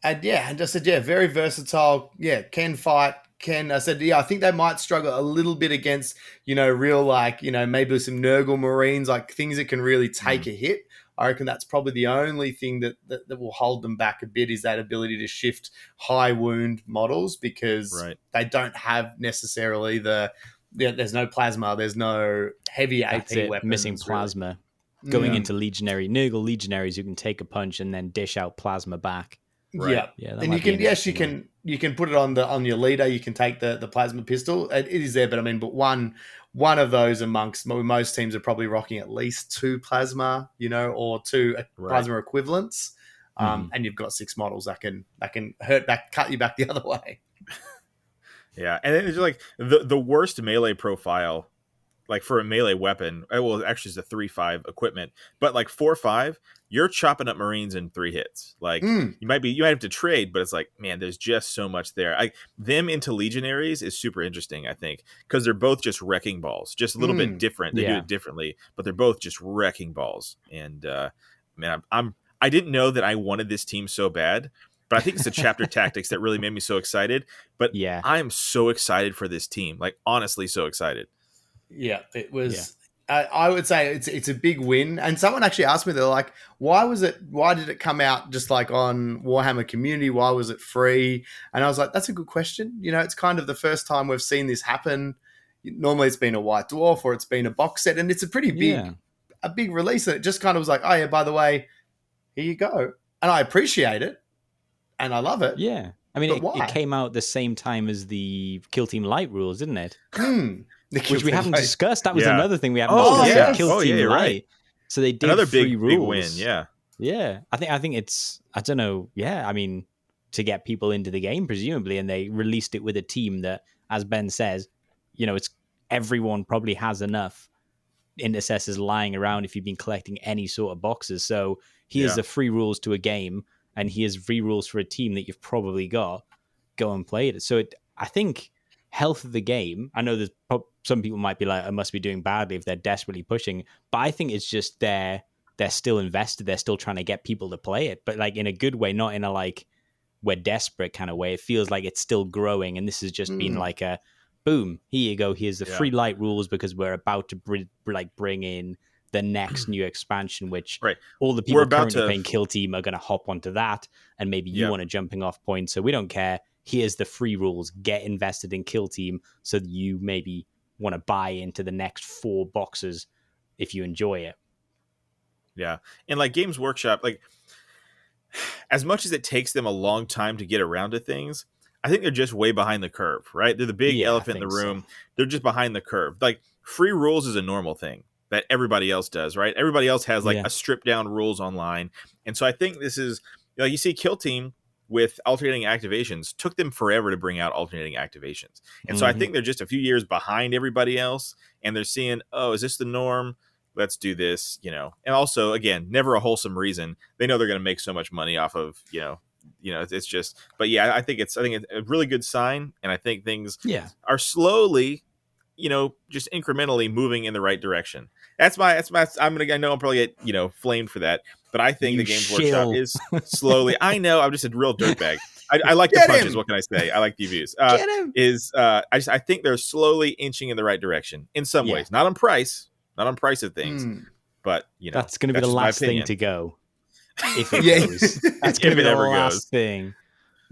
And I said, very versatile. Yeah, can fight. I said, I think they might struggle a little bit against, real maybe some Nurgle Marines, things that can really take a hit. I reckon that's probably the only thing that will hold them back a bit is that ability to shift high wound models because they don't have necessarily there's no plasma, there's no heavy AP weapons. Missing plasma. Really. Going into Nurgle Legionaries, you can take a punch and then dish out plasma back. Right. Yeah, and you can put it on your leader. You can take the plasma pistol. It is there, but one of those amongst most teams are probably rocking at least 2 plasma, or 2 plasma equivalents. And you've got 6 models that can cut you back the other way. Yeah, and then it's the worst melee profile. For a melee weapon, well, actually it's a 3/5 equipment, but 4/5, you're chopping up Marines in 3 hits. You might have to trade, but it's man, there's just so much there. Them into Legionaries is super interesting, I think, because they're both just wrecking balls, just a little bit different. They do it differently, but they're both just wrecking balls. And man, I didn't know that I wanted this team so bad. But I think it's the chapter tactics that really made me so excited. But I am so excited for this team, honestly, so excited. Yeah, it was. Yeah. I would say it's a big win. And someone actually asked me, they're like, why did it come out just on Warhammer Community? Why was it free? And I was like, that's a good question. It's kind of the first time we've seen this happen. Normally it's been a White Dwarf or it's been a box set, and it's a pretty big, a big release. And it just kind of was oh yeah, by the way, here you go. and I appreciate it, and I love it. Yeah. I mean, it came out the same time as the Kill Team Light rules, didn't it? Which we haven't discussed. That was another thing we haven't discussed. Yeah. Kill Team Light. Right. So they did another free rules. Big win. Yeah. Yeah. I think it's, I don't know. Yeah. I mean, to get people into the game, presumably, and they released it with a team that, as Ben says, it's everyone probably has enough intercessors lying around if you've been collecting any sort of boxes. So here's the free rules to a game, and here's free rules for a team that you've probably got. Go and play it. So I think health of the game, I know there's some people might be like, I must be doing badly if they're desperately pushing, but I think it's just they're still invested. They're still trying to get people to play it, but like in a good way, not in a like we're desperate kind of way. It feels like it's still growing, and this has just been like a boom, here you go, here's the free light rules, because we're about to bring in the next new expansion, which all the people currently playing Kill Team are going to hop onto that, and maybe you want a jumping off point, so we don't care. Here's the free rules. Get invested in Kill Team so that you maybe want to buy into the next 4 boxes if you enjoy it. Yeah. And like Games Workshop, like as much as it takes them a long time to get around to things, I think they're just way behind the curve, right? They're the big elephant in the room. So. They're just behind the curve. Like free rules is a normal thing that everybody else does, right? Everybody else has like a stripped down rules online. And so I think this is, you see Kill Team with alternating activations took them forever to bring out alternating activations. And so I think they're just a few years behind everybody else, and they're seeing, oh, is this the norm? Let's do this, And also, again, never a wholesome reason. They know they're going to make so much money off of, it's just, but yeah, I think it's a really good sign. And I think things are slowly, just incrementally moving in the right direction. I know I'll probably get, flamed for that, but I think the Games Workshop is slowly, I know I'm just a real dirtbag. I like the punches. What can I say? I like the views. I think they're slowly inching in the right direction in some ways, not on price of things, but that's going to be the last thing to go. If it goes, that's if going to be it the ever last goes. thing.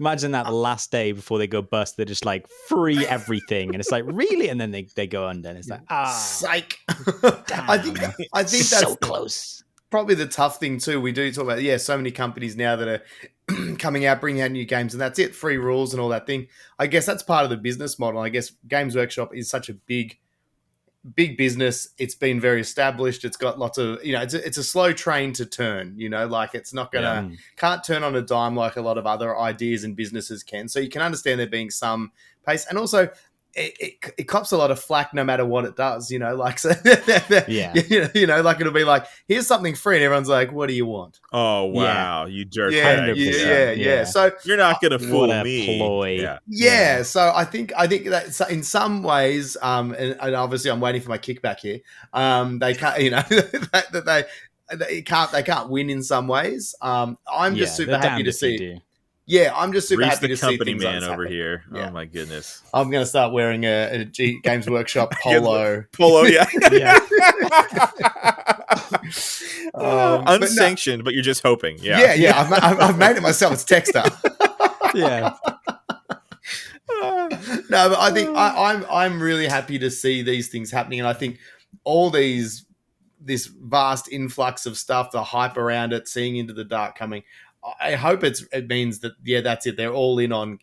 Imagine that the last day before they go bust, they're just like free everything, and it's like really, and then they go under, and it's like psych. I think that's so close. Probably the tough thing too. We do talk about so many companies now that are coming out, bringing out new games, and that's it, free rules and all that thing. I guess that's part of the business model. I guess Games Workshop is such a big business. It's been very established. It's got lots of, it's a slow train to turn, like it's not gonna, can't turn on a dime like a lot of other ideas and businesses can. So you can understand there being some pace, and also it cops a lot of flack no matter what it does, like, so like it'll be like, here's something free, and everyone's like, what do you want? Oh, wow. You jerk. Yeah. So you're not going to fool me. Ploy. Yeah. So I think that in some ways, and obviously I'm waiting for my kickback here. They can't, they can't win in some ways. I'm just super happy to see. Yeah, I'm just super happy to see things man like over happen. here. Yeah. Oh my goodness! I'm going to start wearing a Games Workshop polo. Yeah. Unsanctioned, but you're just hoping. Yeah. I've made it myself. It's Texter. Yeah. No, but I think I'm really happy to see these things happening, and I think all this vast influx of stuff, the hype around it, seeing Into the Dark coming. I hope it means that that's it. They're all in on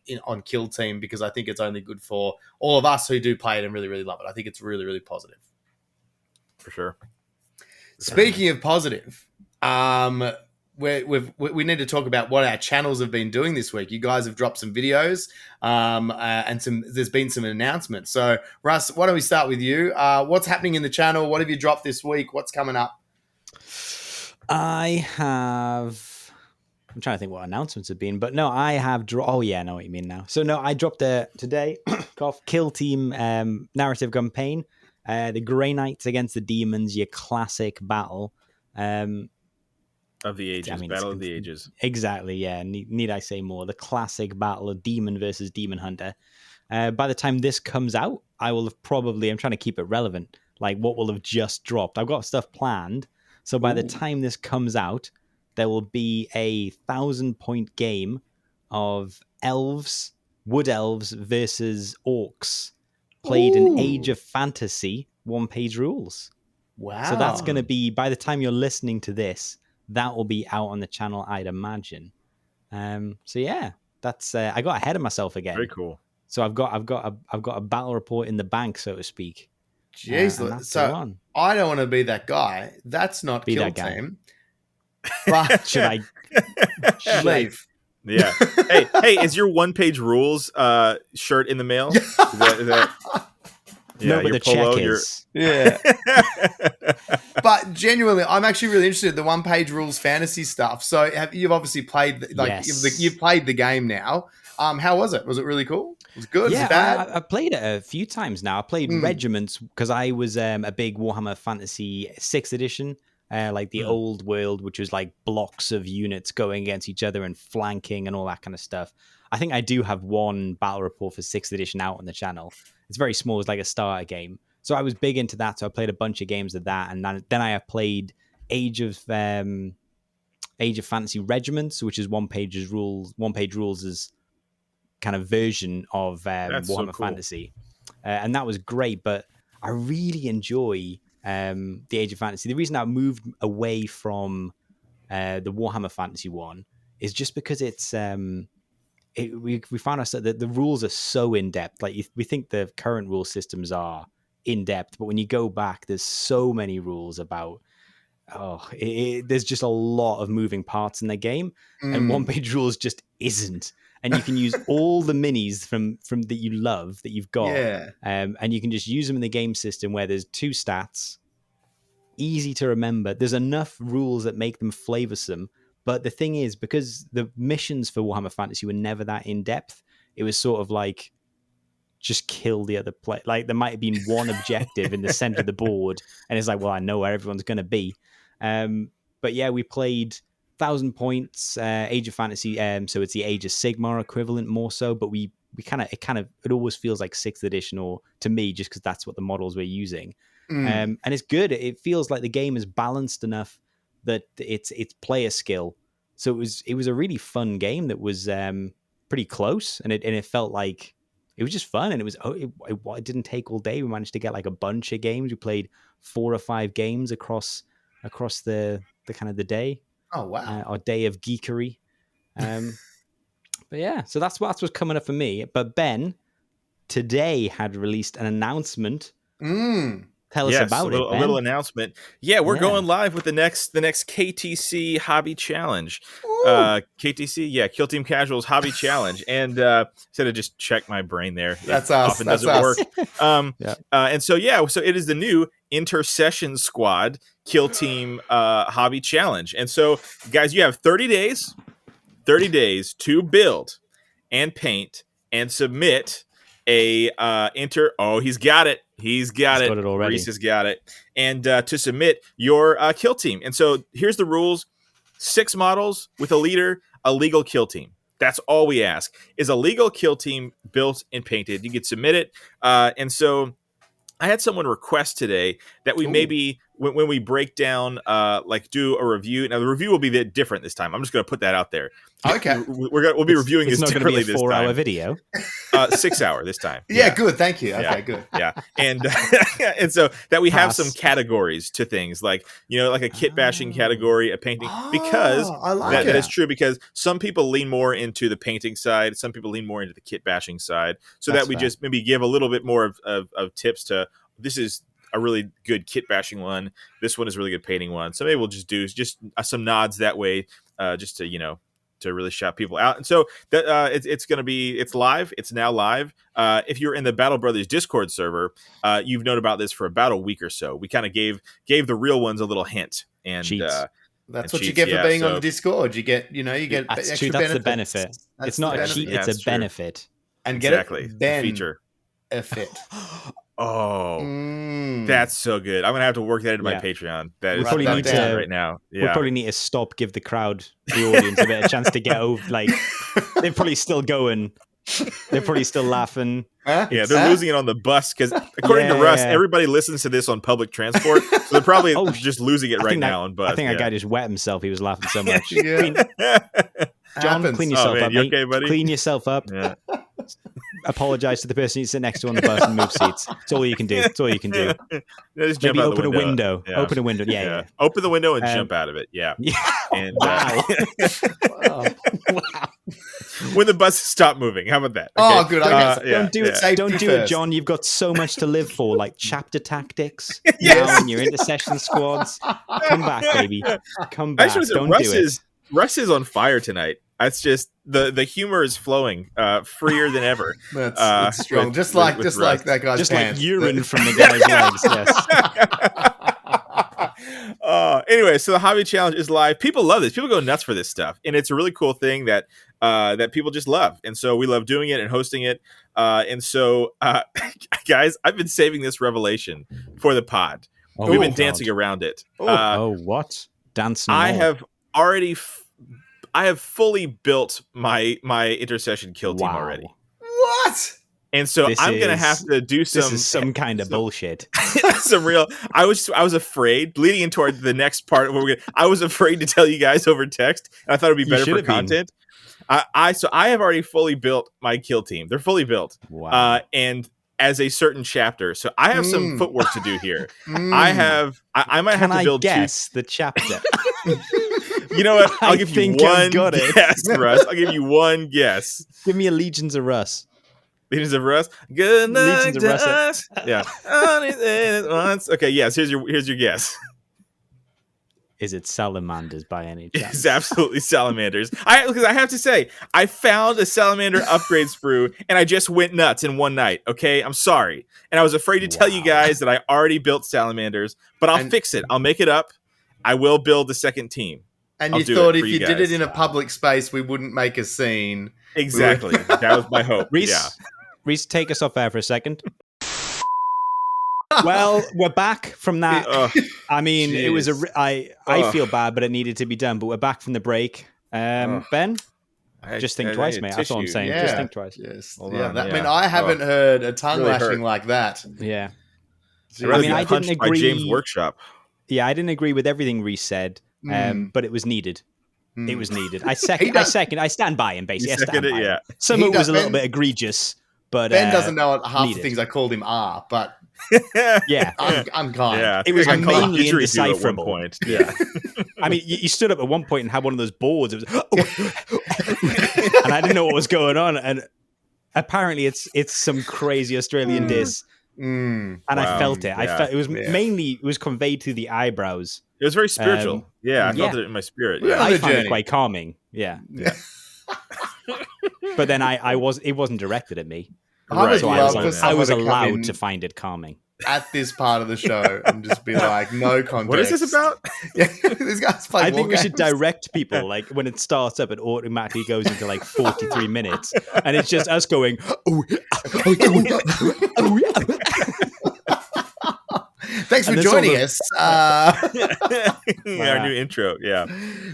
Kill Team, because I think it's only good for all of us who do play it and really, really love it. I think it's really, really positive. For sure. Speaking of positive, we need to talk about what our channels have been doing this week. You guys have dropped some videos, and there's been some announcements. So, Russ, why don't we start with you? What's happening in the channel? What have you dropped this week? What's coming up? I'm trying to think what announcements have been, but no, I have I know what you mean now. So no, I dropped today Kill Team narrative campaign, the Grey Knights against the Demons, your classic battle of the ages, battle of the ages. Exactly, yeah. Need I say more? The classic battle of Demon versus Demon Hunter. By the time this comes out, I will have I'm trying to keep it relevant, like what will have just dropped. I've got stuff planned, so by the time this comes out, there will be a 1,000-point game of wood elves versus orcs, played in Age of Fantasy 1-page rules. Wow. So that's going to be, by the time you're listening to this, that will be out on the channel, I'd imagine. So yeah, that's I got ahead of myself again. Very cool. So I've got a battle report in the bank, so to speak. Jeez, so I don't want to be that guy. That's not Kill Team. But should I leave? Yeah. Hey, is your 1-page rules shirt in the mail? Is that yeah, no, but the polo, check is. Yeah. But genuinely, I'm actually really interested in the 1-page rules fantasy stuff. So you've obviously played, you've played the game now. How was it? Was it really cool? Was it good? Yeah, was it bad? I played it a few times now. I played Regiments because I was a big Warhammer Fantasy 6th edition, like the old world, which was like blocks of units going against each other and flanking and all that kind of stuff. I think I do have one battle report for 6th edition out on the channel. It's very small. It's like a starter game. So I was big into that. So I played a bunch of games of that. And then I have played Age of Fantasy Regiments, which is 1-page rules is kind of version of Warhammer Fantasy. And that was great. But I really enjoy the Age of Fantasy. The reason I moved away from the Warhammer Fantasy one is just because it's... we found ourselves that the rules are so in depth. Like we think the current rule systems are in depth, but when you go back, there's so many rules about. There's just a lot of moving parts in the game, and 1-page rules just isn't. And you can use all the minis from that you love that you've got, and you can just use them in the game system where there's 2 stats, easy to remember. There's enough rules that make them flavorsome. But the thing is, because the missions for Warhammer Fantasy were never that in depth, it was sort of like just kill the other player. Like there might have been one objective in the center of the board, and it's like, well, I know where everyone's going to be. But yeah, we played 1,000 points, Age of Fantasy. So it's the Age of Sigmar equivalent more so. But it always feels like 6th edition, or to me, just because that's what the models we're using. And it's good. It feels like the game is balanced enough that it's player skill. So it was a really fun game that was pretty close, and it felt like it was just fun, and it didn't take all day. We managed to get like a bunch of games. We played 4 or 5 games across the kind of the day. Oh wow! Our day of geekery. But yeah, so that's what's coming up for me. But Ben today had released an announcement. Tell us about a little announcement. Yeah, we're going live with the next KTC Hobby Challenge. KTC, Kill Team Casuals Hobby Challenge. And instead of just check my brain there, that's us. Often doesn't work. And so it is the new Intercession Squad Kill Team Hobby Challenge. And so, guys, you have 30 days to build and paint and submit a he's got it. He's got it already. Rhys has got it. And to submit your kill team. And so here's the rules. 6 models with a leader, a legal kill team. That's all we ask, is a legal kill team built and painted. You can submit it. And so I had someone request today that we maybe, when we break down, do a review. Now, the review will be a bit different this time. I'm just going to put that out there. Okay. We'll be reviewing this differently this time. It's not going to be a 4-hour video. 6 hour this time. Yeah, good. Thank you. Okay, good. Yeah. And and so that we have some categories to things like a kit bashing category, a painting, because that is true, because some people lean more into the painting side, some people lean more into the kit bashing side. So that's that we just maybe give a little bit more of tips to, this is a really good kit bashing one, this one is a really good painting one. So maybe we'll just do some nods that way, just to really shout people out. And so that it's live. It's now live. If you're in the Battle Brothers Discord server, you've known about this for about a week or so. We kind of gave the real ones a little hint. And that's what you get for being on the Discord. You get that's extra true. That's benefits. the benefit. It's not a cheat. It's a benefit. And get exactly. it, Ben, the feature. A fit. That's so good. I'm gonna have to work that into my Patreon. That is right now. Yeah. We probably need to give the audience a bit of chance to get over. Like they're probably still going. They're probably still laughing. Yeah, they're losing it on the bus because, according to Russ, everybody listens to this on public transport, so they're probably just losing it right now on bus. I think that guy just wet himself. He was laughing so much. Yeah. John, clean yourself up, you mate. okay, buddy? Clean yourself up. Yeah. apologize to the person you sit next to on the bus and move seats. It's all you can do. It's all you can do. Just jump Maybe out open the a window. Yeah. Open a window. Yeah. Open the window and jump out of it. Yeah. Yeah. And, Wow. Wow. when the buses stop moving. How about that? Oh, good. Okay. Don't do it. Safety Don't do it, first. John. You've got so much to live for, like chapter tactics Yes. now in your intercession squads. Come back, baby. Come I back. just want to say, Don't do it. Russ is on fire tonight. It's just the humor is flowing freer than ever. That's strong. with- just like with just Russ. like that guy's Just pants. like urine from the guy's legs. Yes. Anyway, so the hobby challenge is live. People love this. People go nuts for this stuff, and it's a really cool thing that that people just love. And so we love doing it and hosting it. And so, guys, I've been saving this revelation for the pod. We've been dancing around it. What? Dance no I more. have already. I have fully built my intercession kill team Wow. already. What? And so This I'm gonna is- have to do This is some kind of bullshit. some real. I was afraid leading into the next part where I was afraid to tell you guys over text, and I thought it'd be You better should for have been. content. So I have already fully built my kill team. They're fully built. Wow. And as a certain chapter, so I have some footwork to do here. Mm. I might have Can to build I guess the chapter? You know what? I'll I give you think I've one got it. guess, Russ. I'll give you one guess. Give me a Legions of Russ. Legions of Russ. Good night, Legions of Russ. Russ. Yeah. Only thing at once. Okay. Yes. Here's your guess. Is it salamanders by any chance? It's absolutely salamanders. Because I have to say, I found a salamander upgrade sprue, and I just went nuts in one night. Okay, I'm sorry, and I was afraid to tell you Wow. guys that I already built salamanders, but I'll fix it. I'll make it up. I will build the second team. And I'll you do thought it if for you you did guys. it in a public space, we wouldn't make a scene. Exactly. That was my hope. Rhys, Yeah. Rhys, take us off air for a second. Well, we're back from that. I mean, it was I feel bad, but it needed to be done. But we're back from the break. Ben, just think twice, mate. That's all I'm saying. Yeah. Just think twice. Yes. Hold Yeah. on, That, I yeah. mean, I haven't heard a tongue Really lashing hurt. like that. Yeah. I mean, I didn't by agree- James Workshop. Yeah, I didn't agree with everything Rhys said, but it was needed. It was needed. I stand by him, basically. You I stand second it, by him. yeah. Some He of it was does- a little Ben- bit egregious, but Ben doesn't know what half needed. the things I called him are, but Yeah. I'm kind. Yeah, It was I called mainly didgeridoo at one indecipherable. point. Yeah, I mean, you stood up at one point and had one of those boards. It was, and I didn't know what was going on. And apparently, it's some crazy Australian diss. And I Wow. felt it. I Yeah. felt it was mainly conveyed through the eyebrows. it was very spiritual. Yeah, I felt yeah. it in my spirit. Yeah. Yeah, I the found journey. it quite calming. Yeah, Yeah. but then it wasn't directed at me, I would Right. so love for I someone was to come allowed in to find it calming. at this part of the show and just be like, no context. what is this about? Yeah, this guy's playing I think war we should games. direct people, like when it starts up, it automatically goes into like 43 minutes, and it's just us going, Thanks for And then joining sort of- us. Our new intro. Yeah,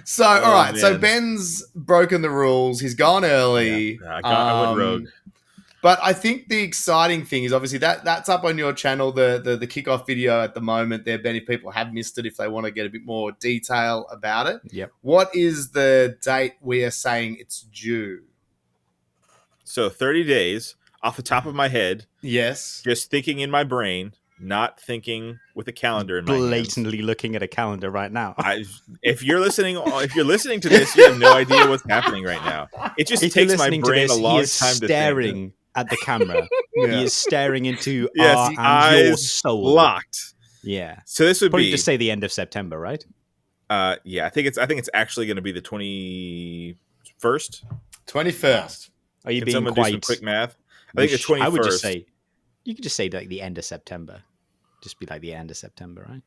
So, all right. So man. Ben's broken the rules. He's gone early. I went rogue. But I think the exciting thing is obviously that's up on your channel, the kickoff video at the moment there, Ben, if people have missed it, if they want to get a bit more detail about it. Yep. What is the date we are saying it's due? So 30 days off the top of my head, Yes. just thinking in my brain, not thinking with a calendar in my hands. blatantly looking at a calendar right now. If you're listening to this, you have no idea what's happening right now. It just If you're takes my listening to brain this, a long he is time to think. staring at the camera. Yeah. He is staring into Yes, our the and your eyes soul. locked. Yeah. So this would Probably be just say the end of September, right? yeah, I think it's actually going to be the 21st. 21st. Are you Can being someone do some quite quick math? I think the 21st. I would just say you could just say like the end of September. Just be like the end of September, right?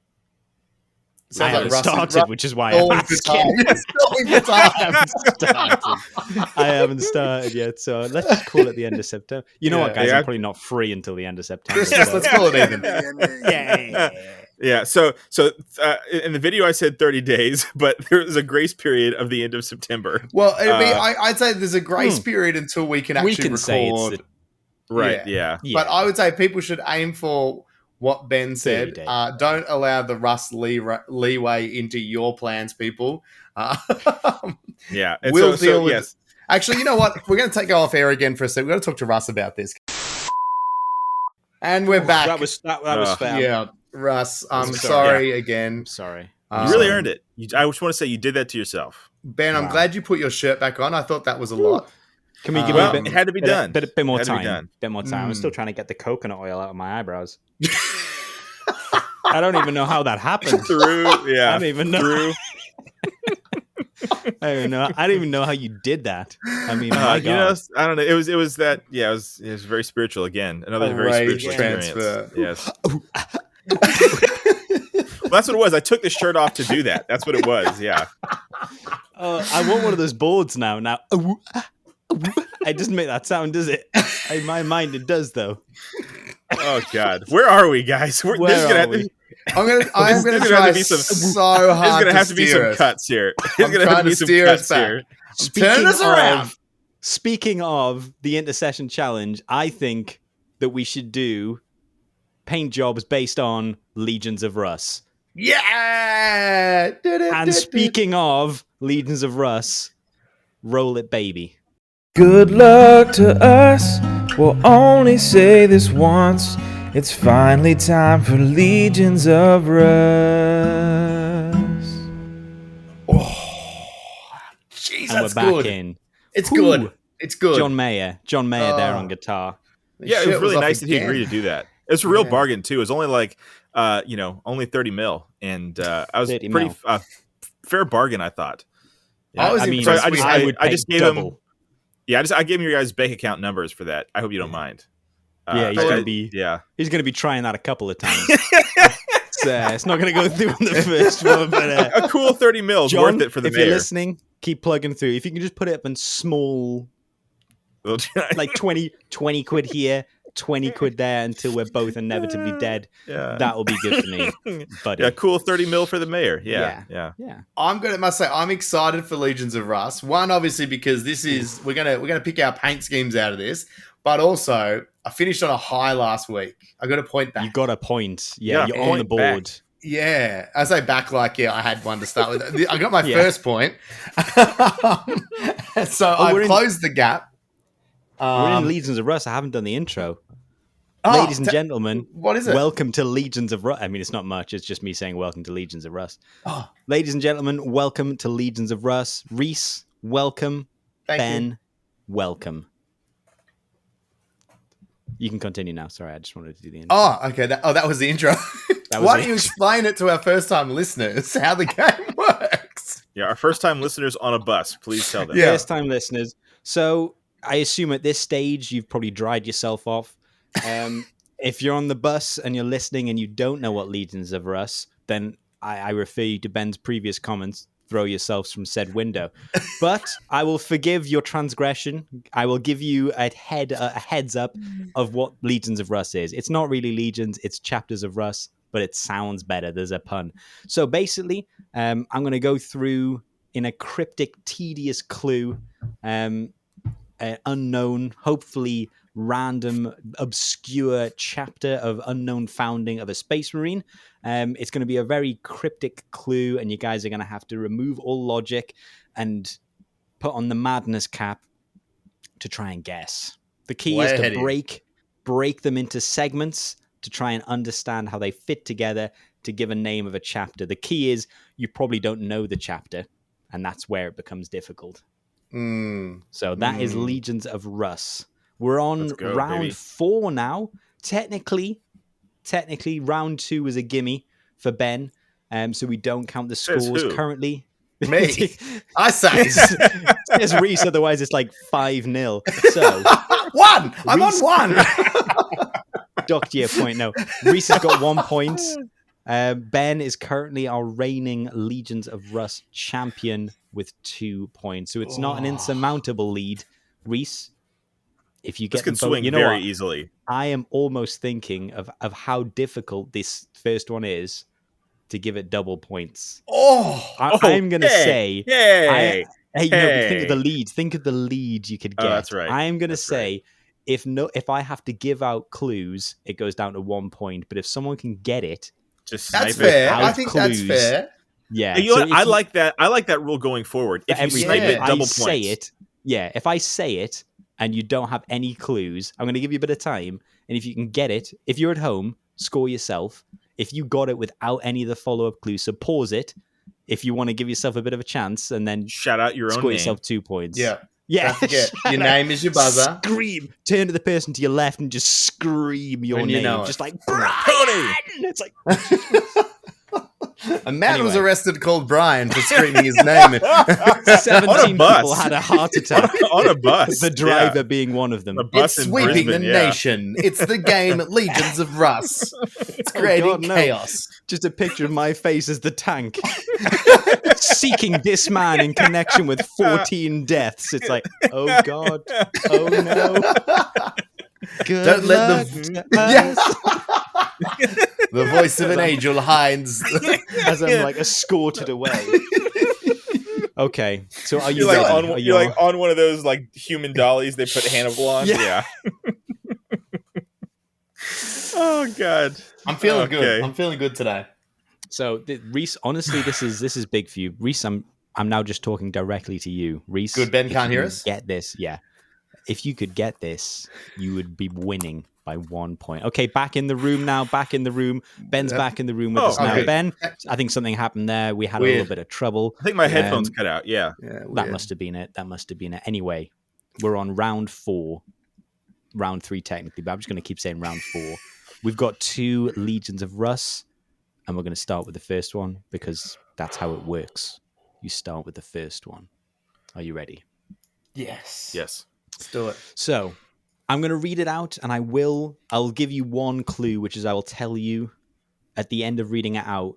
Sounds I like haven't Russ- started, which is why I'm Stalling for asking. time. You're stalling for time. I haven't started yet, so let's just call it the end of September. You know what, guys? Yeah. I'm probably not free until the end of September. Christmas, but- let's call it even. Yeah. So in the video I said 30 days, but there's a grace period of the end of September. Well, I'd say there's a grace period until we can actually We can say it's record. Right. Yeah. But I would say people should aim for what Ben 30 said. days. Don't allow the Russ leeway into your plans, people. Yeah. And We'll deal with yes. Actually, you know what? We're going to go off air again for a second. We're going to talk to Russ about this. And we're back. That was fair. Yeah, Russ, I'm sorry again. Sorry. You really earned it. I just want to say you did that to yourself. Ben, I'm glad you put your shirt back on. I thought that was a lot. Can we give me a bit? It had to be done. Bit more It had to be time. done. Bit more time. I'm still trying to get the coconut oil out of my eyebrows. I don't even know how that happened. Yeah. I don't even know. I don't even know how you did that. I mean, my God. I don't know. It was that. Yeah, it was very spiritual again. Another very spiritual experience. Yes. Well, that's what it was. I took the shirt off to do that. That's what it was. Yeah. I want one of those boards now. It doesn't make that sound, does it? In my mind, it does, though. Oh God, where are we, guys? I'm gonna try so hard. There's gonna have to be some cuts here. There's gonna have to be some cuts here. Turn us around. Speaking of the Intercession Challenge, I think that we should do paint jobs based on Legions of Russ. Yeah. And speaking of Legions of Russ, roll it, baby. Good luck to us. We'll only say this once. It's finally time for Legions of Russ. Jeez, And that's we're back good. in. It's Ooh. good. It's good. John Mayer there on guitar. Yeah, it was really off nice that he again. agreed to do that. It was a real bargain too. It was only like, only 30 mil, and I was 30 pretty mil. fair bargain. I thought. I was mean, impressed. I just gave double. him. Yeah, I gave him your guys' bank account numbers for that. I hope you don't mind. Yeah, he's gonna be trying that a couple of times. It's not gonna go through on the first one, but a cool 30 mil is John, worth it for the if mayor. you're listening, keep plugging through. If you can just put it up in small, like 20 quid here, 20 quid there, until we're both inevitably dead. Yeah. That will be good for me, buddy. Yeah, cool 30 mil for the mayor. Yeah. Must say I'm excited for Legions of Russ. One, obviously, because this is we're gonna pick our paint schemes out of this, but also I finished on a high last week. I got a point back. You got a point. Yeah, you're point on the board. back. Yeah, I say back like I had one to start with. I got my first point, so I closed the gap. We're in Legions of Russ. I haven't done the intro. Oh, Ladies and gentlemen, what is it? Welcome to Legions of Russ. I mean, it's not much. It's just me saying welcome to Legions of Russ. Oh. Ladies and gentlemen, welcome to Legions of Russ. Rhys, welcome. Thank Ben, you. welcome. You can continue now. Sorry, I just wanted to do the intro. Oh, okay. That was the intro. Why don't you explain it to our first-time listeners how the game works? Yeah, our first-time listeners on a bus. Please tell them. Yeah. First-time listeners. So I assume at this stage you've probably dried yourself off. If you're on the bus and you're listening and you don't know what Legions of Russ, then I refer you to Ben's previous comments. Throw yourselves from said window. But I will forgive your transgression. I will give you a heads up of what Legions of Russ is. It's not really Legions, it's Chapters of Russ, but it sounds better. There's a pun. So basically, I'm going to go through in a cryptic, tedious clue, an unknown, hopefully random, obscure chapter of unknown founding of a space marine. It's going to be a very cryptic clue, and you guys are going to have to remove all logic and put on the madness cap to try and guess. The key is to break them into segments to try and understand how they fit together to give a name of a chapter. The key is you probably don't know the chapter, and that's where it becomes difficult. So that is Legions of Russ. We're on round 4 now. Technically, round 2 is a gimme for Ben, so we don't count the scores currently. Me, I say it's Rhys. Otherwise, it's like 5-0. So 1. I'm on 1. Docked you a point. No, Rhys has got 1 point. Ben is currently our reigning Legions of Russ champion with 2 points. So it's not an insurmountable lead. Rhys, if you get this could swing very easily. I am almost thinking of how difficult this first one is to give it double points. I'm going to say... Hey, no, but think of the lead. Think of the lead you could get. That's right. I'm going to say, if I have to give out clues, it goes down to 1 point. But if someone can get it... That's fair. I think that's fair. Yeah. You know what? I like that rule going forward. If you snipe it, double points. Say it, Yeah, if I say it and you don't have any clues, I'm going to give you a bit of time. And if you can get it, if you're at home, score yourself. If you got it without any of the follow-up clues, so pause it if you want to give yourself a bit of a chance, and then Shout out your own score name. yourself 2 points. Yeah. Yeah. Don't forget, your name is your buzzer. Scream. Turn to the person to your left and just scream your When you name. know it. Just like, Brian! It's like, A man was Anyway. arrested called Brian for screaming his name. 17 bus. people had a heart attack. On a bus. The driver being one of them. A bus It's in sweeping Brisbane, the yeah. nation. It's the game Legions of Russ. It's creating God, no. chaos. Just a picture of my face as the tank. Seeking this man in connection with 14 deaths. It's like, oh God. Oh no. Good Don't let luck the to us. the voice of an angel hides. As I'm like escorted away. Okay, so are you You're like, ready? on, Are you're like on one of those like human dollies they put Hannibal on. Yeah. Yeah. Oh God. I'm feeling Okay. good. I'm feeling good today. So Rhys, honestly, this is big for you, Rhys. I'm now just talking directly to you, Rhys. Good, Ben if can't you hear can us? Get this, yeah. If you could get this, you would be winning by 1 point. Okay, back in the room now. Back in the room. Ben's back in the room with us now. okay. Ben, I think something happened there. We had a Weird. little bit of trouble. I think my headphones cut out. Yeah. Yeah, That must have been it. Anyway, we're on round 4. Round 3 technically, but I'm just going to keep saying round 4. We've got 2 Legions of Russ, and we're going to start with the first one because that's how it works. You start with the first one. Are you ready? Yes. Yes. Let's do it. So I'm going to read it out, and I'll give you one clue, which is I will tell you at the end of reading it out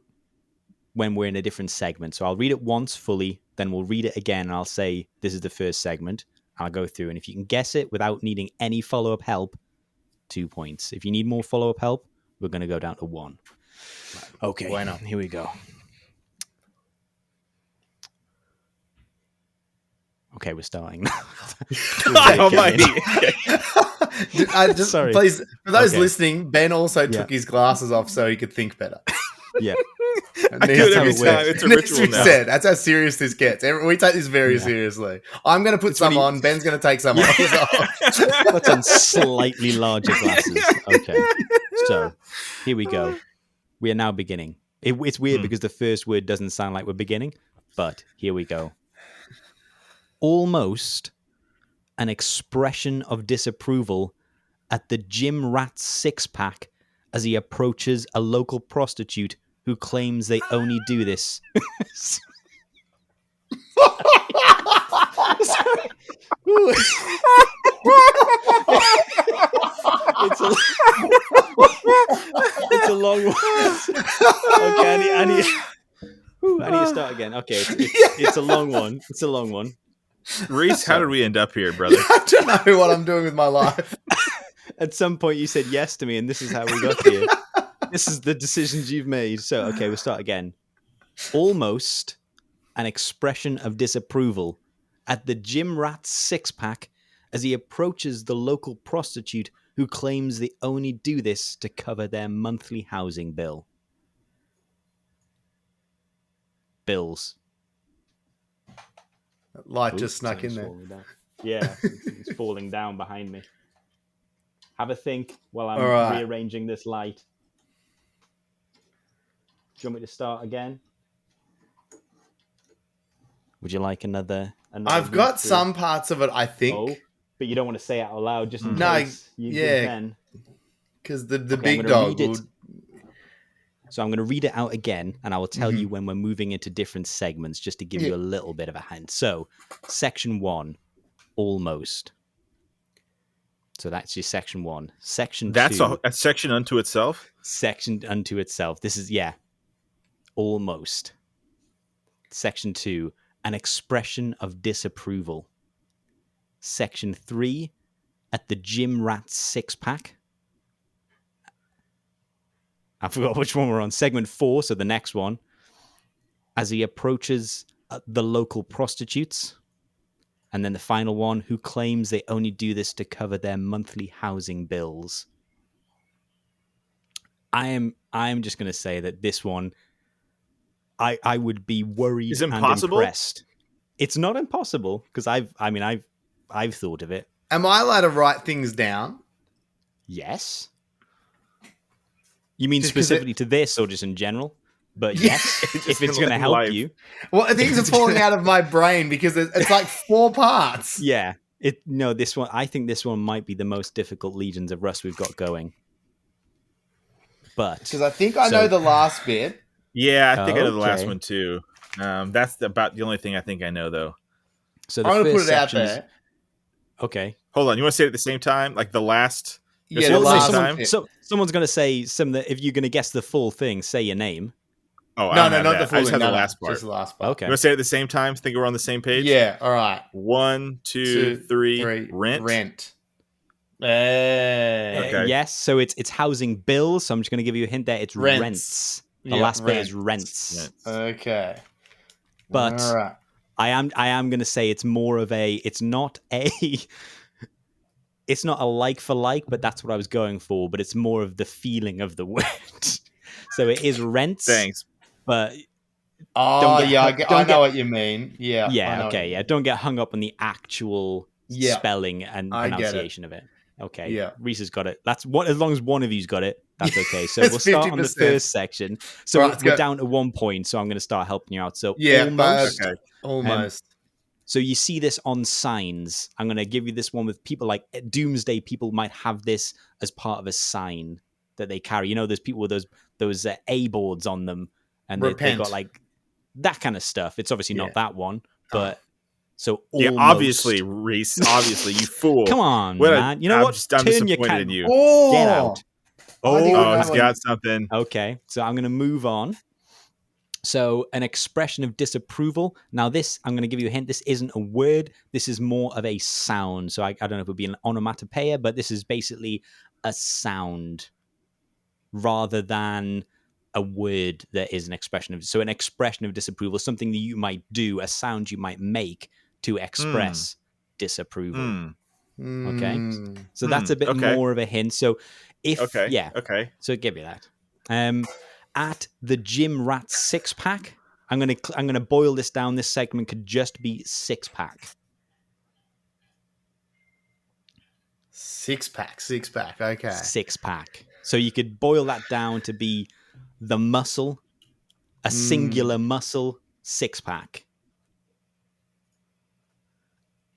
when we're in a different segment. So I'll read it once fully, then we'll read it again, and I'll say, this is the first segment. I'll go through, and if you can guess it without needing any follow-up help, 2 points. If you need more follow-up help, we're going to go down to 1. Okay, Why not? Here we go. Okay, we're starting. Almighty. Sorry. Please, for those Okay. listening, Ben also Yeah. took his glasses off so he could think better. Yeah. And I do needs it to every be time. said. It's a Needs ritual to be now. said. That's how serious this gets. We take this very seriously. I'm going to put some on. Ben's going to take some off. That's on slightly larger glasses. Okay. So, here we go. We are now beginning. It's weird because the first word doesn't sound like we're beginning, but here we go. Almost an expression of disapproval at the gym rat's six-pack as he approaches a local prostitute who claims they only do this. Sorry. Ooh. It's a long one. Okay, I need to start again. Okay, it's a long one. It's a long one. Rhys, how did we end up here, brother? I don't know what I'm doing with my life. At some point, you said yes to me, and this is how we got here. This is the decisions you've made. So, okay, we'll start again. Almost an expression of disapproval at the gym rat's six-pack as he approaches the local prostitute who claims they only do this to cover their monthly housing bill. Bills. Light just snuck in there. Yeah, it's falling down behind me. Have a think while I'm All right. rearranging this light. Do you want me to start again? Would you like another I've read got through? some parts of it, I think, Oh, but you don't want to say it out loud just in No, case you yeah. give Ben. because the Okay, big I'm gonna dog read it. would. So I'm going to read it out again, and I will tell you when we're moving into different segments, just to give you a little bit of a hint. So, section 1, almost. So that's your section 1. Section 2. That's a section unto itself. Section unto itself. This is, almost. Section 2, an expression of disapproval. Section 3, at the gym rat's six-pack. I forgot which one we're on. Segment 4, so the next one. As he approaches the local prostitutes. And then the final one, who claims they only do this to cover their monthly housing bills. I'm just going to say that this one, I would be worried Is it and impossible? impressed. It's not impossible, because I've I've thought of it. Am I allowed to write things down? Yes. You mean Just 'cause specifically to this or just in general? But Yeah. yes, if Just it's in going to help life. you. Well, things are falling out of my brain because it's like 4 parts. Yeah. This one, I think this one might be the most difficult Legions of Russ we've got going. But Because I think I know the last bit. Yeah, I think I know the last Okay. one too. That's about the only thing I think I know, though. so I'm going to put first it out section is- there. okay. Hold on, you want to say it at the same time, like the last? Yeah, say the it at the same last time? bit. So someone's going to say something. If you're going to guess the full thing, say your name. Oh, I No, don't no, have not that. the full I just thing. have No, the last part. Just the last part. Okay. You want to say it at the same time? Think we're on the same page? Yeah, all right. 1, 2, 3. Rent. Rent. Okay. Yes. So it's housing bills. So I'm just going to give you a hint there. It's Rents. rents. The Yeah, last bit is rents. rents. Okay. But all right. I am going to say it's more of a. It's not a like for like, but that's what I was going for. But it's more of the feeling of the word. So it is rents. Thanks. But Oh, get yeah, hung- I don't know get- what you mean. Yeah. I yeah, know okay, what you yeah. mean. Don't get hung up on the actual Yeah. spelling and I get it. pronunciation of it. Okay. Yeah. Rhys has got it. That's what. As long as one of you's got it, that's okay. So It's we'll start on the 50%. first section. So Right, let's we're go. down to 1 point. So I'm going to start helping you out. So Yeah, almost. but almost. So you see this on signs. I'm going to give you this one with people like Doomsday. People might have this as part of a sign that they carry. You know, there's people with those A boards on them, and they've Repent. got like that kind of stuff. It's obviously not that one, but so Yeah, almost. obviously, Rhys. Obviously, you fool. Come on, What a- man. You know I'm what? just- I'm Turn your disappointed in you. Oh, Get out. I didn't Oh, know he's that got something. Okay, so I'm going to move on. So, an expression of disapproval. Now, this, I'm going to give you a hint. This isn't a word. This is more of a sound. So, I don't know if it would be an onomatopoeia, but this is basically a sound rather than a word that is an expression of. So, an expression of disapproval, something that you might do, a sound you might make to express disapproval. Okay. So, that's a bit okay. more of a hint. So, if, Okay. yeah. Okay. So give you that. At the Gym Rat 6-pack, I'm gonna boil this down. This segment could just be 6-pack. 6-pack. Okay. 6-pack. So you could boil that down to be the muscle, a singular muscle 6-pack.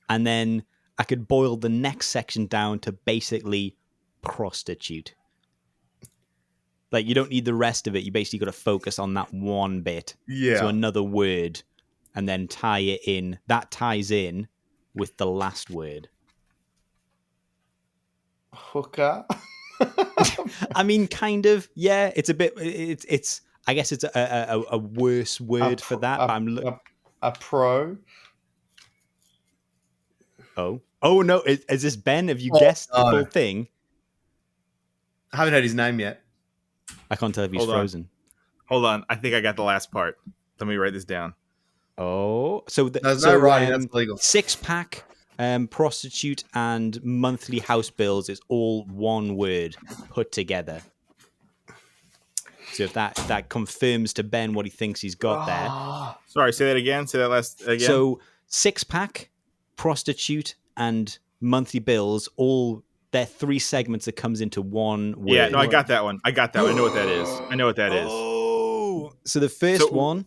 And then I could boil the next section down to basically prostitute. Like, you don't need the rest of it. You basically got to focus on that one bit. Yeah. So another word, and then tie it in. That ties in with the last word. Hooker. I mean, kind of. Yeah, it's a bit. It's. I guess it's a worse word for that. But I'm. A pro. Oh no! Is this Ben? Have you guessed the full thing? I haven't heard his name yet. I can't tell if he's Hold on. frozen. Hold on. I think I got the last part. Let me write this down. Oh, so There's no writing. That's legal. 6-pack, prostitute, and monthly house bills is all one word put together. So if that confirms to Ben what he thinks he's got there. Sorry, say that again. Say that last again. So 6-pack, prostitute, and monthly bills, all they're 3 segments that comes into one word. Yeah, no, I got that one. I know what that is. I know what that is. Oh, so the first one.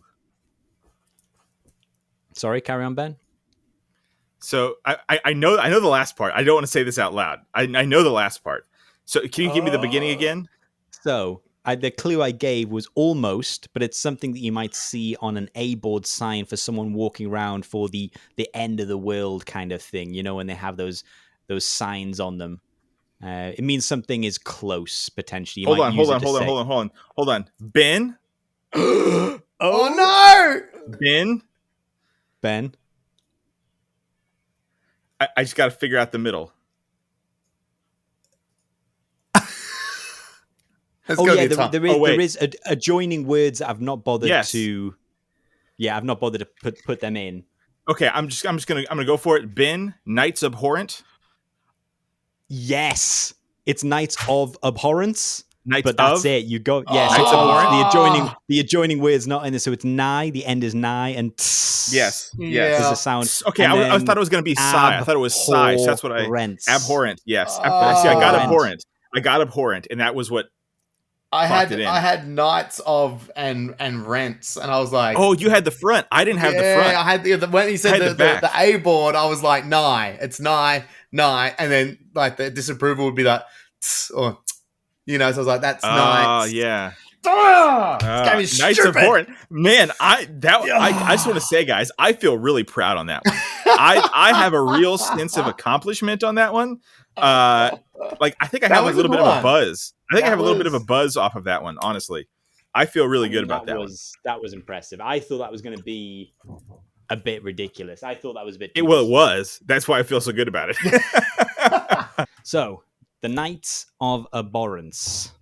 Sorry, carry on, Ben. So I know the last part. I don't want to say this out loud. I know the last part. So can you give me the beginning again? So the clue I gave was almost, but it's something that you might see on an A-board sign for someone walking around for the end of the world kind of thing. You know, when they have those signs on them. It means something is close, potentially. Hold on. Ben? Oh no! Ben? I just got to figure out the middle. There is adjoining words that I've not bothered to. Yeah, I've not bothered to put them in. Okay, I'm gonna go for it. Ben, Knights Abhorrent. Yes, it's Knights of Abhorrence. Knights but that's of? it. You go, yeah. Oh. So Knights of Orange? the adjoining word's not in there. So it's nigh. The end is nigh, and Yes. Yeah. there's a sound. Okay, And I then thought it was going to be sigh. I thought it was sigh. So that's what I abhorrence. abhorrent. Yes. Oh. See, I got Abhorrent. abhorrent, and that was what. I Clocked it in. had Knights of and Rents, and I was like, Oh, you had the front. I didn't have the front. I had when he said I had the back. the A board, I was like, nigh, it's nigh, and then like the disapproval would be like, "Tss," or so I was like, that's nigh. Yeah. This game is Knights of stupid. Horn. Man, I just want to say, guys, I feel really proud on that one. I have a real sense of accomplishment on that one. Like I think I That have a was a little bit good of a one. buzz. I think I That have a little bit of a was- buzz off of that one. Honestly, I feel really good about that one. That was impressive. I thought that was going to be a bit ridiculous. I thought that was a bit. It was. That's why I feel so good about it. So, the Knights of Abhorrence.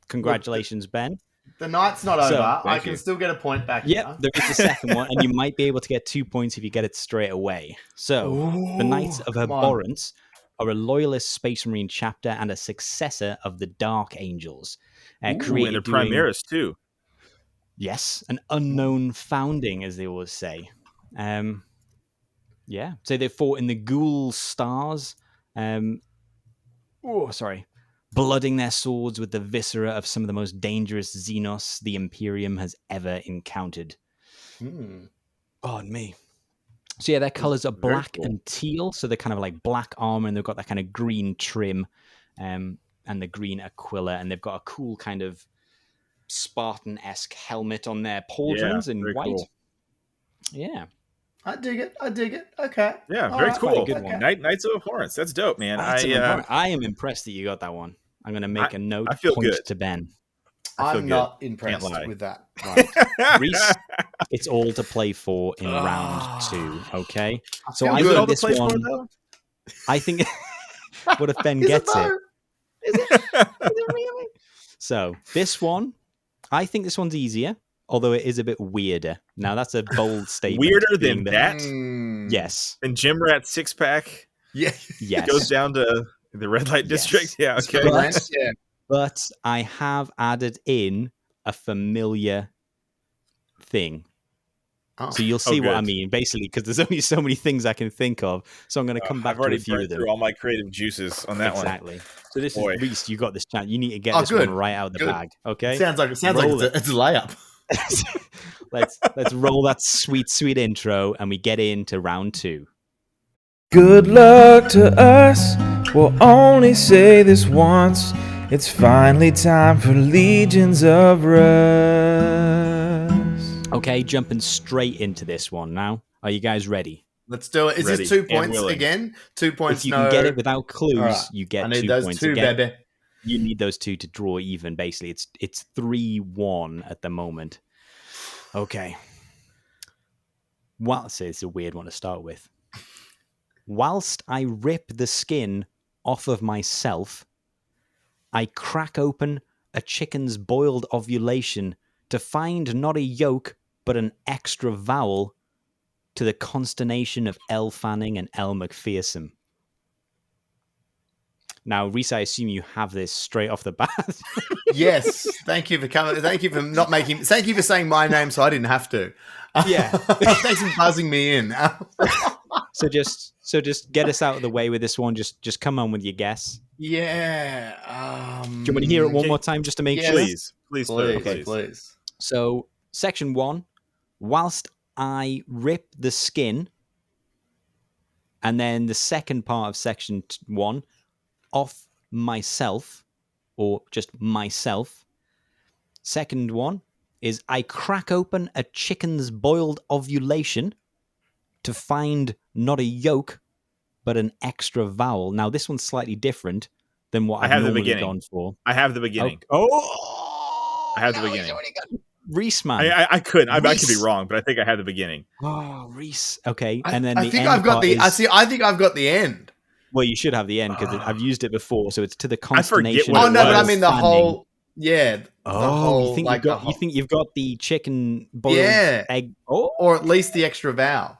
Congratulations, Ben. The night's not So, over. I thank can you. still get a point back. Yep, here. there is a second one, and you might be able to get 2 points if you get it straight away. So, the Knights of come on. Abhorrence are a loyalist Space Marine chapter and a successor of the Dark Angels. Ooh, and Created they're during- Primaris too. Yes, an unknown founding, as they always say. Yeah, so they fought in the Ghoul Stars. Blooding their swords with the viscera of some of the most dangerous Xenos the Imperium has ever encountered. Hmm. Pardon me. So yeah, their colors are very black cool. and teal, so they're kind of like black armor, and they've got that kind of green trim, and the green aquila, and they've got a cool kind of Spartan-esque helmet on their pauldrons in very white. cool. Yeah. I dig it. Okay. Yeah, All very right. cool. good one. Knights of Abhorrence. That's dope, man. I am impressed that you got that one. I'm going to make a note. I feel point good. to Ben. I feel I'm good. not impressed lie. with that. Rhys, it's all to play for in round 2, okay? So feel I good. think all the this play for, one, though? I think, what if Ben Is gets it? though? So this one, I think this one's easier, although it is a bit weirder. Now that's a bold statement. Weirder being than that? Hmm. Yes. And Jim Rat 6-pack Yeah. Yes. goes down to the red light Yes. district. Yeah, okay. But- Yeah. But I have added in a familiar thing. Oh. So you'll see what I good. mean, basically, because there's only so many things I can think of. So I'm going to come back I've to already a few of burned them. through all my creative juices on that Exactly. So this Boy. is Rhys. You got this chance. You need to get Oh, this good. one right out of the Good. bag. Okay. Sounds like Roll it's a layup. let's roll that sweet intro, and we get into round 2. Good luck to us. We'll only say this once. It's finally time for Legions of Russ. Okay, jumping straight into this one now. Are you guys ready? Let's do it. Is Ready this 2 and points willing. again? 2 points. If you can get it without clues, All right. you get I need 2 those points. 2, Again, baby. you need those 2 to draw even. Basically, it's 3-1 at the moment. Okay. Well, so it's a weird one to start with. Whilst I rip the skin off of myself, I crack open a chicken's boiled ovulation to find not a yolk, but an extra vowel, to the consternation of Elle Fanning and Elle McPherson. Now, Rhys, I assume you have this straight off the bat. Yes. Thank you for coming. Thank you for not making. Thank you for saying my name, so I didn't have to. Yeah. Thanks for buzzing me in. So just get us out of the way with this one. Just come on with your guess. Yeah. Do you want to hear it one okay. more time just to make Yes. sure? Please, Please, please. please. So, section 1, whilst I rip the skin, and then the second part of section 1, off myself, or just myself. Second one is I crack open a chicken's boiled ovulation to find not a yolk, but an extra vowel. Now, this one's slightly different than what I I've have the normally beginning. gone for. I have the beginning. Oh, I have the beginning. Rhys, man. I could be Rhys. wrong, but I think I have the beginning. Oh, Rhys. Okay, and then I the think end I've got part the. is, I think I've got the end. well, you should have the end because I've used it before, so it's to the I forget consternation. what Oh it no, but I was. mean the Fanning. whole. Yeah. The Oh, whole, you think like, you've got the whole- you think you've got the chicken boiled Yeah. egg? Oh, or at least the extra vowel.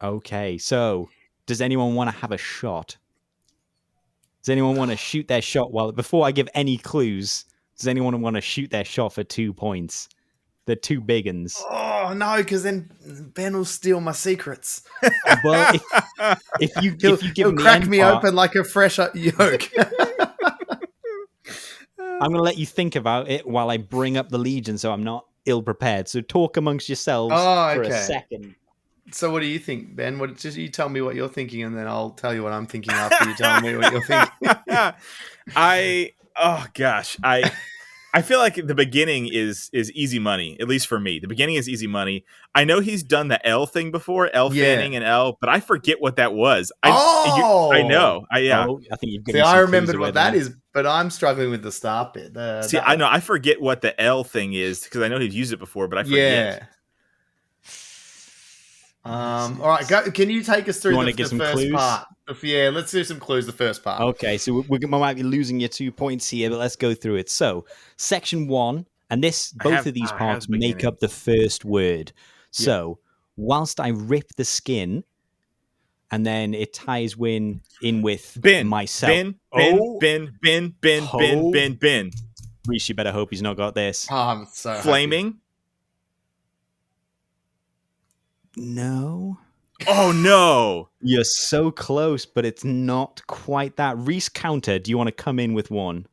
okay. So, does anyone want to have a shot? Does anyone want to shoot their shot? Before I give any clues, does anyone want to shoot their shot for 2 points? The 2 big uns. Oh no, because then Ben will steal my secrets. Well, if you give he'll me crack the me end part, open like a fresh yolk. I'm going to let you think about it while I bring up the Legion, so I'm not ill prepared. So talk amongst yourselves for a second. So what do you think, Ben? Just you tell me what you're thinking, and then I'll tell you what I'm thinking after you tell me what you're thinking. I feel like the beginning is easy money, at least for me. The beginning is easy money. I know he's done the L thing before, L fanning and L, but I forget what that was. I know. I think you've I remembered what that is, but I'm struggling with the start bit. I know. I forget what the L thing is because I know he's used it before, but I forget. All right, can you take us through the first clues? part? Yeah, let's do some clues. The first part. Okay, so we might be losing your 2 points here, but let's go through it. So, section 1, and both of these parts make up the first word. So, whilst I rip the skin, and then it ties in with myself. Bin. Rhys, you better hope he's not got this. Oh, I'm so flaming. Happy. No. Oh no! You're so close, but it's not quite that. Rhys, counter. Do you want to come in with one?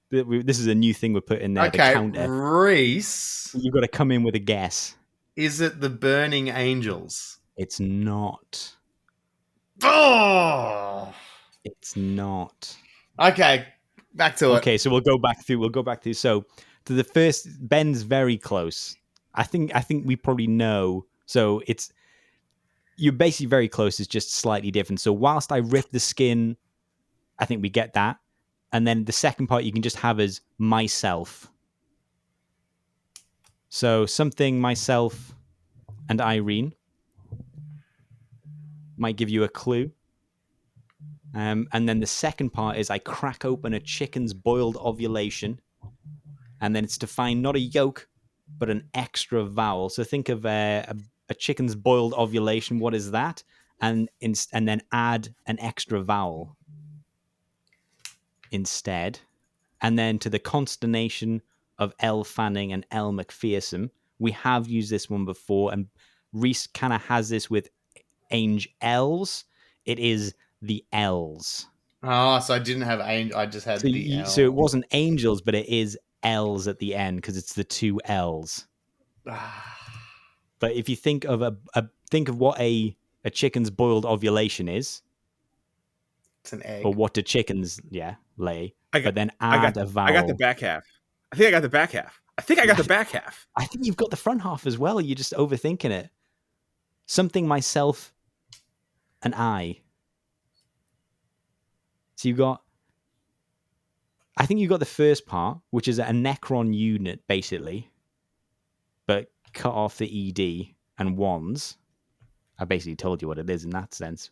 This is a new thing we're putting there. Okay, the counter. Rhys. You've got to come in with a guess. Is it the Burning Angels? It's not. Oh! It's not. Okay, back to it. Okay, so we'll go back through. So to the first, Ben's very close. I think we probably know. So you're basically very close. It's just slightly different. So whilst I rip the skin, I think we get that. And then the second part you can just have as myself. So something myself and Irene might give you a clue. And then the second part is I crack open a chicken's boiled ovulation. And then it's to find not a yolk, but an extra vowel. So think of a chicken's boiled ovulation. What is that? And then add an extra vowel instead. And then to the consternation of L. Fanning and L. McPherson, we have used this one before, and Rhys kind of has this with Angels. It is the L's. Oh, so I didn't have angel. I just had the L. So it wasn't angels, but it is L's at the end because it's the 2 L's. But if you think of what a chicken's boiled ovulation is, it's an egg. or what do chickens lay? I got the back half. I think I got the back half. I think you've got the front half as well. You're just overthinking it. Something myself and I. So I think you got the first part, which is a Necron unit, basically, but cut off the ED and wands. I basically told you what it is in that sense.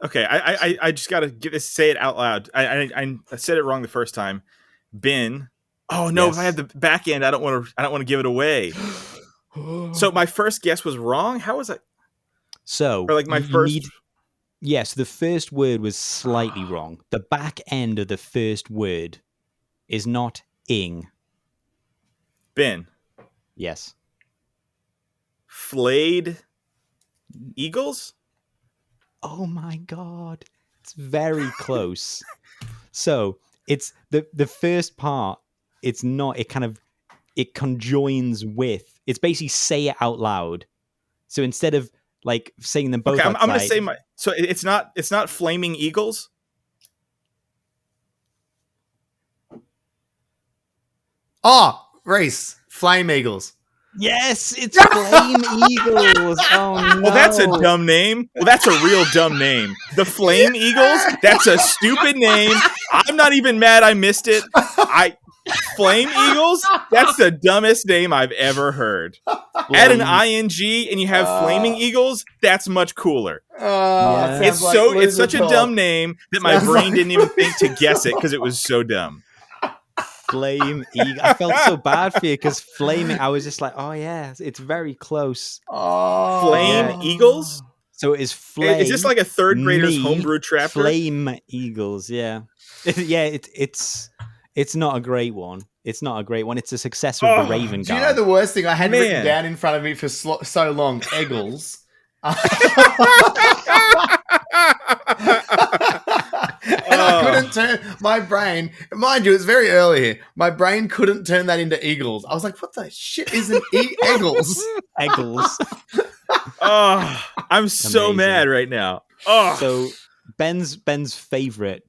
Okay, I just gotta say it out loud. I said it wrong the first time. Bin. Oh no! Yes. If I have the back end, I don't want to give it away. So my first guess was wrong. How was I? So or like my first. Yes, the first word was slightly wrong. The back end of the first word is not ing. Bin. Yes. Flayed eagles? Oh my god. It's very close. So it's the first part, it's not, it conjoins with, it's basically say it out loud. So instead of like saying them both. Okay, I'm going to say so it's not flaming eagles. Oh, Rhys, flame eagles. Yes, it's flame eagles. Oh no. Well, that's a dumb name. Well, that's a real dumb name. The flame eagles. That's a stupid name. I'm not even mad I missed it. Flame eagles? That's the dumbest name I've ever heard. Add an ing and you have flaming eagles? That's much cooler. It's such a dumb name that my brain didn't even think to guess it because it was so dumb. Flame eagle. I felt so bad for you because flaming, I was just like, oh yeah, it's very close. Flame eagles? So it is flame. Is this like a third grader's me, homebrew chapter? Flame Eagles, yeah. It's not a great one. It's not a great one. It's a successor of the Raven Do you Guard. know the worst thing I had written Man. down in front of me for so long? Eggles. And I couldn't turn my brain. Mind you, it's very early here. My brain couldn't turn that into eagles. I was like, "What the shit is an eagles?" Eggles. Oh, I'm so Amazing. mad right now. Oh, So Ben's favorite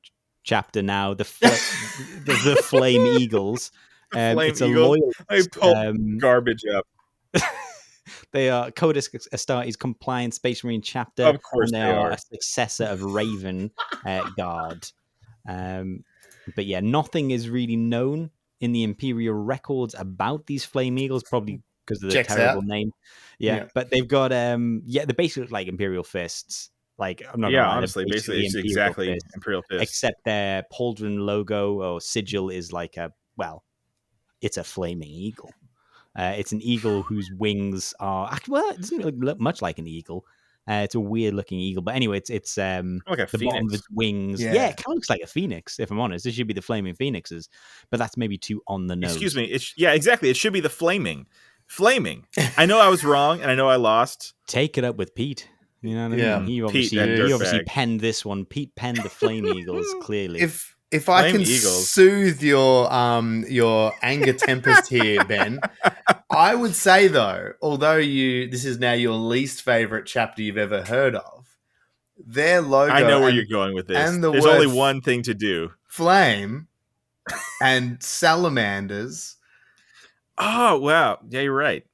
chapter now, the Flame Eagles. Flame It's a Eagles. loyal. I pulled garbage up. They are Codex Astartes compliant Space Marine chapter. Of course and they they are are. a successor of Raven Guard. But yeah, nothing is really known in the Imperial records about these Flame Eagles, probably because of the Checks terrible out. name. Yeah, but they've got they're basically like Imperial fists. Like I'm not Yeah, gonna lie, honestly, they're basically, it's Imperial exactly fists, Imperial Fist. except their pauldron logo or sigil is like it's a flaming eagle. It's an eagle whose wings are well, it doesn't really look much like an eagle. It's a weird looking eagle, but anyway, it's Like a the bottom of phoenix. its wings. Yeah. Yeah, it kind of looks like a phoenix. If I'm honest, this should be the flaming phoenixes, but that's maybe too on the nose. Excuse me. Yeah, exactly. It should be the flaming. I know I was wrong, and I know I lost. Take it up with Pete. You know what I Yeah. mean? He Pete, obviously, that he obviously dirtbag. penned this one. Pete penned the Flame Eagles clearly. If I Flame can Eagles. soothe your anger tempest here, Ben, I would say though, although this is now your least favorite chapter you've ever heard of, their logo. I know where and you're going with this. and the There's word only one thing to do. flame and salamanders. Oh wow, yeah, you're right.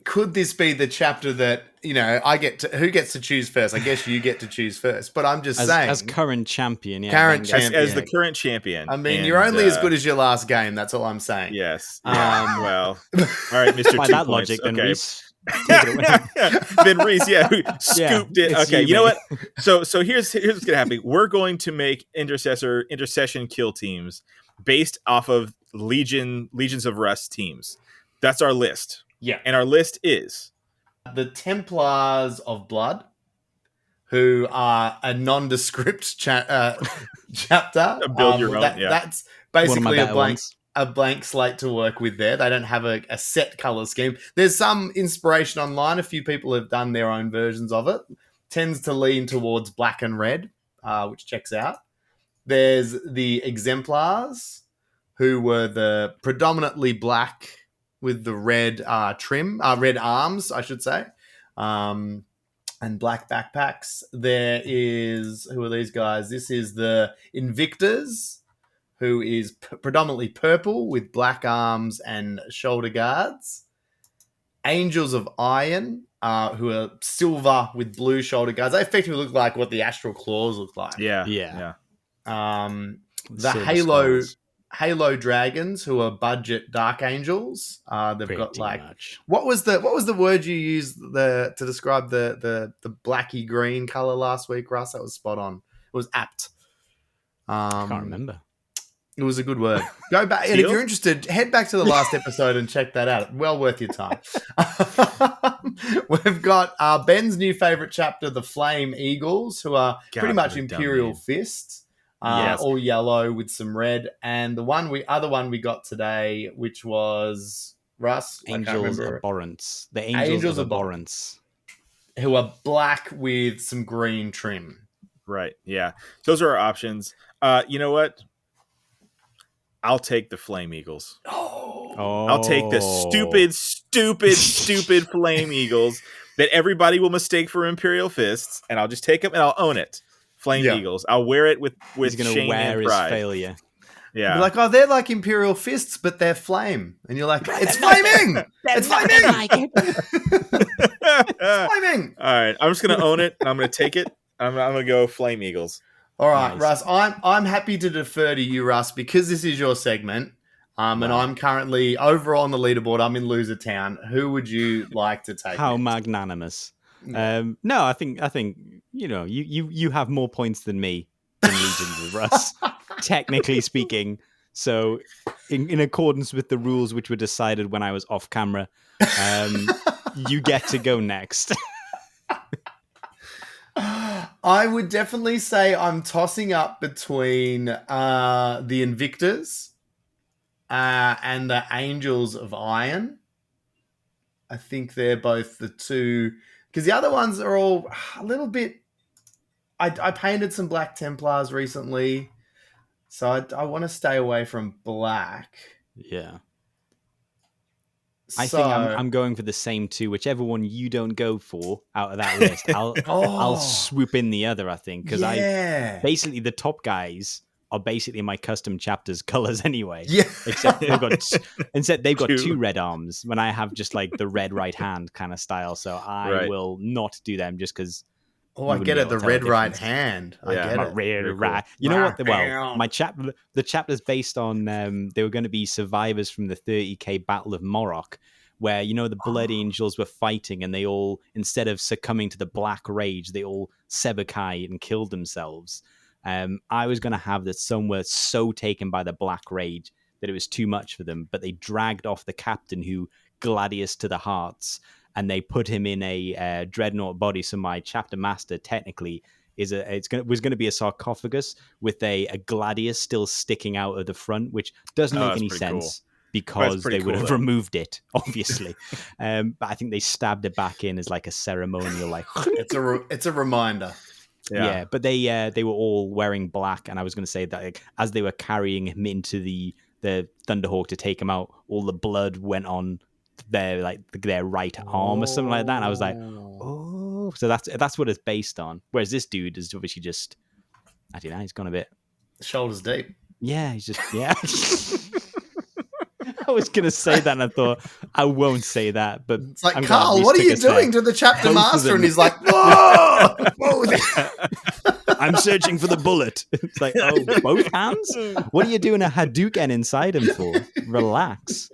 Could this be the chapter that who gets to choose first? I guess you get to choose first, but I'm just saying, as current champion, yeah. Current Ben- champion. As the current champion. I mean, and, you're only as good as your last game. That's all I'm saying. Yes. Yeah, Um, well, all right, Mr. By 2 that points. logic, then Okay. Rhys, take it away. Ben Rhys, who scooped it. it's Okay, you know mate. what? So here's what's gonna happen. We're going to make intercession kill teams based off of Legions of Russ teams. That's our list. Yeah. And our list is The Templars of Blood, who are a nondescript chapter. Build your own, yeah. That's One of my basically better ones. a blank slate to work with there. They don't have a set color scheme. There's some inspiration online. A few people have done their own versions of it. Tends to lean towards black and red, which checks out. There's the Exemplars, who were the predominantly black with the red red arms, I should say, and black backpacks. Who are these guys? This is the Invictors, who is predominantly purple with black arms and shoulder guards. Angels of Iron, who are silver with blue shoulder guards. They effectively look like what the Astral Claws look like. yeah. Yeah. The Silver Halo Skulls, Halo Dragons, who are budget Dark Angels. They've got pretty like much. what was the word you used to describe the blacky green color last week, Russ? That was spot on. It was apt. I can't remember. It was a good word. Go back, and if you're interested, head back to the last episode and check that out. Well worth your time. We've got Ben's new favorite chapter, the Flame Eagles, who are pretty much what a dumb Imperial name. Fists. Yes. All yellow with some red, and the other one we got today, which was Russ, Angels Abhorrence. The Angels of Abhorrence. who are black with some green trim. Right. Yeah. Those are our options. You know what? I'll take the Flame Eagles. Oh, I'll take the stupid Flame Eagles that everybody will mistake for Imperial Fists, and I'll just take them and I'll own it. Flame Eagles. I'll wear it with He's going to shame wear and his pride. failure. Yeah. You're like, oh, they're like Imperial Fists, but they're flame, and you're like, it's flaming. It's flaming. It's flaming. All right. I'm just going to own it, and I'm going to take it. I'm going to go Flame Eagles. All right, Nice. Russ. I'm happy to defer to you, Russ, because this is your segment. And I'm currently over on the leaderboard. I'm in Loser Town. Who would you like to take? How next? magnanimous. No, I think you have more points than me in Legions of Russ, technically speaking. So, in accordance with the rules which were decided when I was off camera, you get to go next. I would definitely say I'm tossing up between the Invictors and the Angels of Iron. I think they're both the two, because the other ones are all a little bit. I painted some Black Templars recently, so I want to stay away from black. Yeah. I think I'm going for the same two. Whichever one you don't go for out of that list, I'll swoop in the other. I think because basically the top guys are basically my custom chapters colors anyway. Yeah, except they've got two red arms when I have just like the red right hand kind of style. So I will not do them just because. Oh, I get it. The red right hand. I get it. Red right. You know what? Well, the chapter's based on they were going to be survivors from the 30k Battle of Morocco, where the Blood Angels were fighting, and they all, instead of succumbing to the Black Rage, they all sebakai and killed themselves. I was going to have that some were so taken by the Black Rage that it was too much for them, but they dragged off the captain who gladius to the hearts. And they put him in a dreadnought body. So my chapter master technically was going to be a sarcophagus with a gladius still sticking out of the front, which doesn't make any sense because they would have removed it, obviously. But I think they stabbed it back in as like a ceremonial, like it's a reminder. Yeah, but they were all wearing black, and I was going to say that like, as they were carrying him into the Thunderhawk to take him out, all the blood went on their right arm or something like that, and I was like, oh, so that's what it's based on. Whereas this dude is obviously just, I don't know, he's gone a bit shoulders deep. Yeah, he's just I was gonna say that, and I thought I won't say that, but it's like, Carl, what are you doing to the chapter master? And he's like, whoa. I'm searching for the bullet. It's like, oh, both hands? What are you doing a Hadouken inside him for? Relax.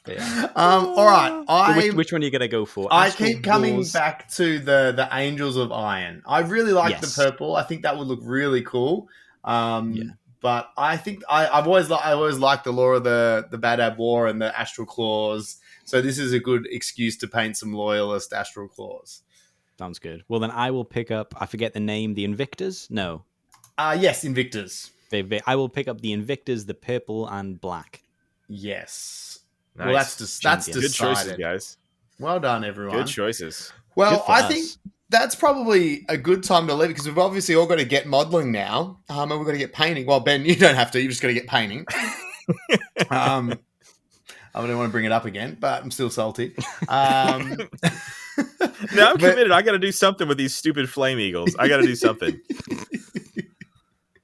Yeah. All right. Which one are you gonna go for? I keep coming back to the Angels of Iron. I really like the purple. I think that would look really cool. But I think I've always liked the lore of the Badab War and the Astral Claws. So this is a good excuse to paint some loyalist Astral Claws. Sounds good. Well, then I will pick up. I forget the name. The Invictors? No. Yes, Invictors. I will pick up the Invictors, the purple and black. Yes. Nice. Well, that's decided. Good choices, guys. Well done, everyone. Good choices. Well, I think that's probably a good time to leave it because we've obviously all got to get modelling now, and we've got to get painting. Well, Ben, you don't have to. You just got to get painting. I don't want to bring it up again, but I'm still salty. No, I'm committed. I got to do something with these stupid flame eagles. I got to do something.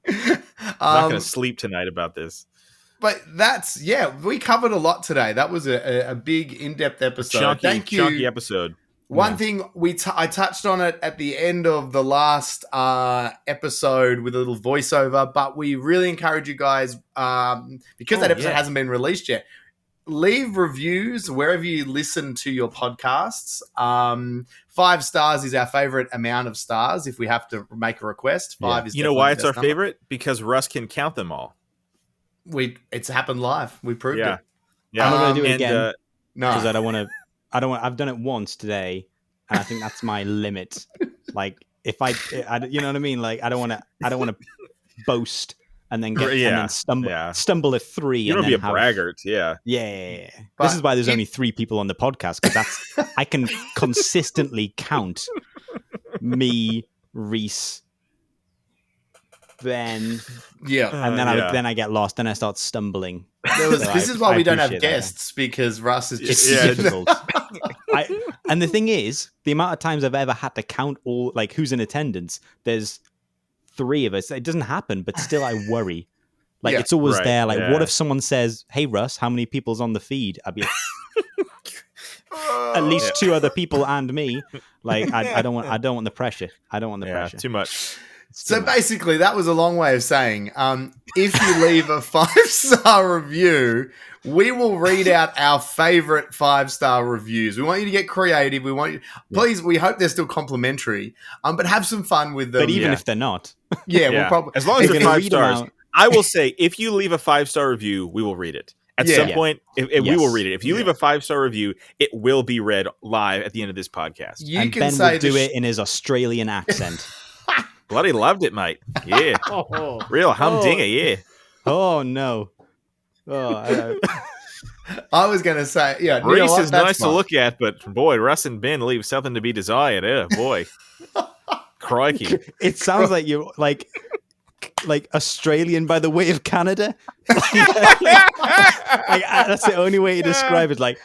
I'm not going to sleep tonight about this. But we covered a lot today. That was a big, in-depth episode. Thank you. Chunky episode. One thing I touched on it at the end of the last episode with a little voiceover, but we really encourage you guys, because that episode hasn't been released yet, leave reviews wherever you listen to your podcasts. 5 stars is our favorite amount of stars if we have to make a request. 5 is. You know why it's our favorite? Because Russ can count them all. It's happened live. We proved it. Yeah, I'm not going to do it again. No, because I don't want. I've done it once today, and I think that's my limit. Like, if I, you know what I mean? Like, I don't want to boast and then get and then stumble at 3. You don't be a braggart. Yeah. But this is why there's only 3 people on the podcast, because I can consistently count me, Rhys, Ben, and then I get lost, and I start stumbling. This is why we don't have guests, because Russ is just difficult. And the thing is, the amount of times I've ever had to count all, like, who's in attendance, there's 3 of us. It doesn't happen, but still I worry. Like, it's always there. Like, what if someone says, "Hey, Russ, how many people's on the feed?" I'd be like, at least 2 other people and me. Like, I don't want the pressure. I don't want the pressure. Too much. So basically, that was a long way of saying, if you leave a 5-star review, we will read out our favorite 5-star reviews. We want you to get creative. We want you, please. We hope they're still complimentary, but have some fun with them. But even if they're not, we'll probably, as long as they're 5 stars. I will say, if you leave a 5-star review, we will read it. At some point, we will read it. If you leave a 5-star review, it will be read live at the end of this podcast. Ben will do it in his Australian accent. Bloody loved it, mate. Yeah. Oh, Real humdinger, yeah. oh no. Oh, I was going to say, yeah, you know Rhys what? is That's nice to fine. look at, but boy, Russ and Ben leave something to be desired. Oh, boy. Crikey. it sounds like you're like Australian by the way of Canada. That's the only way to describe it. Like,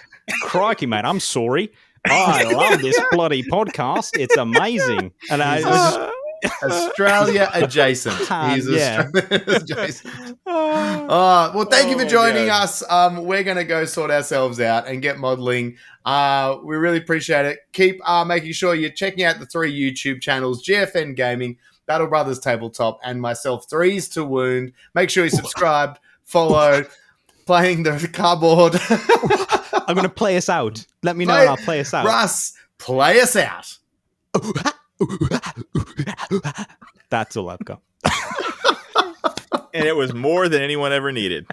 crikey, mate, I'm sorry. I love this bloody podcast. It's amazing. And I was just, Australia adjacent. He's yeah. Australia adjacent. Well, thank you for joining us. We're going to go sort ourselves out and get modeling. We really appreciate it. Keep making sure you're checking out the 3 YouTube channels, GFN Gaming, Battle Brothers Tabletop, and myself, Threes to Wound. Make sure you subscribe, follow, playing the cardboard. I'm going to play us out. Let me know and I'll play us out. Russ, play us out. That's all I've got. And it was more than anyone ever needed.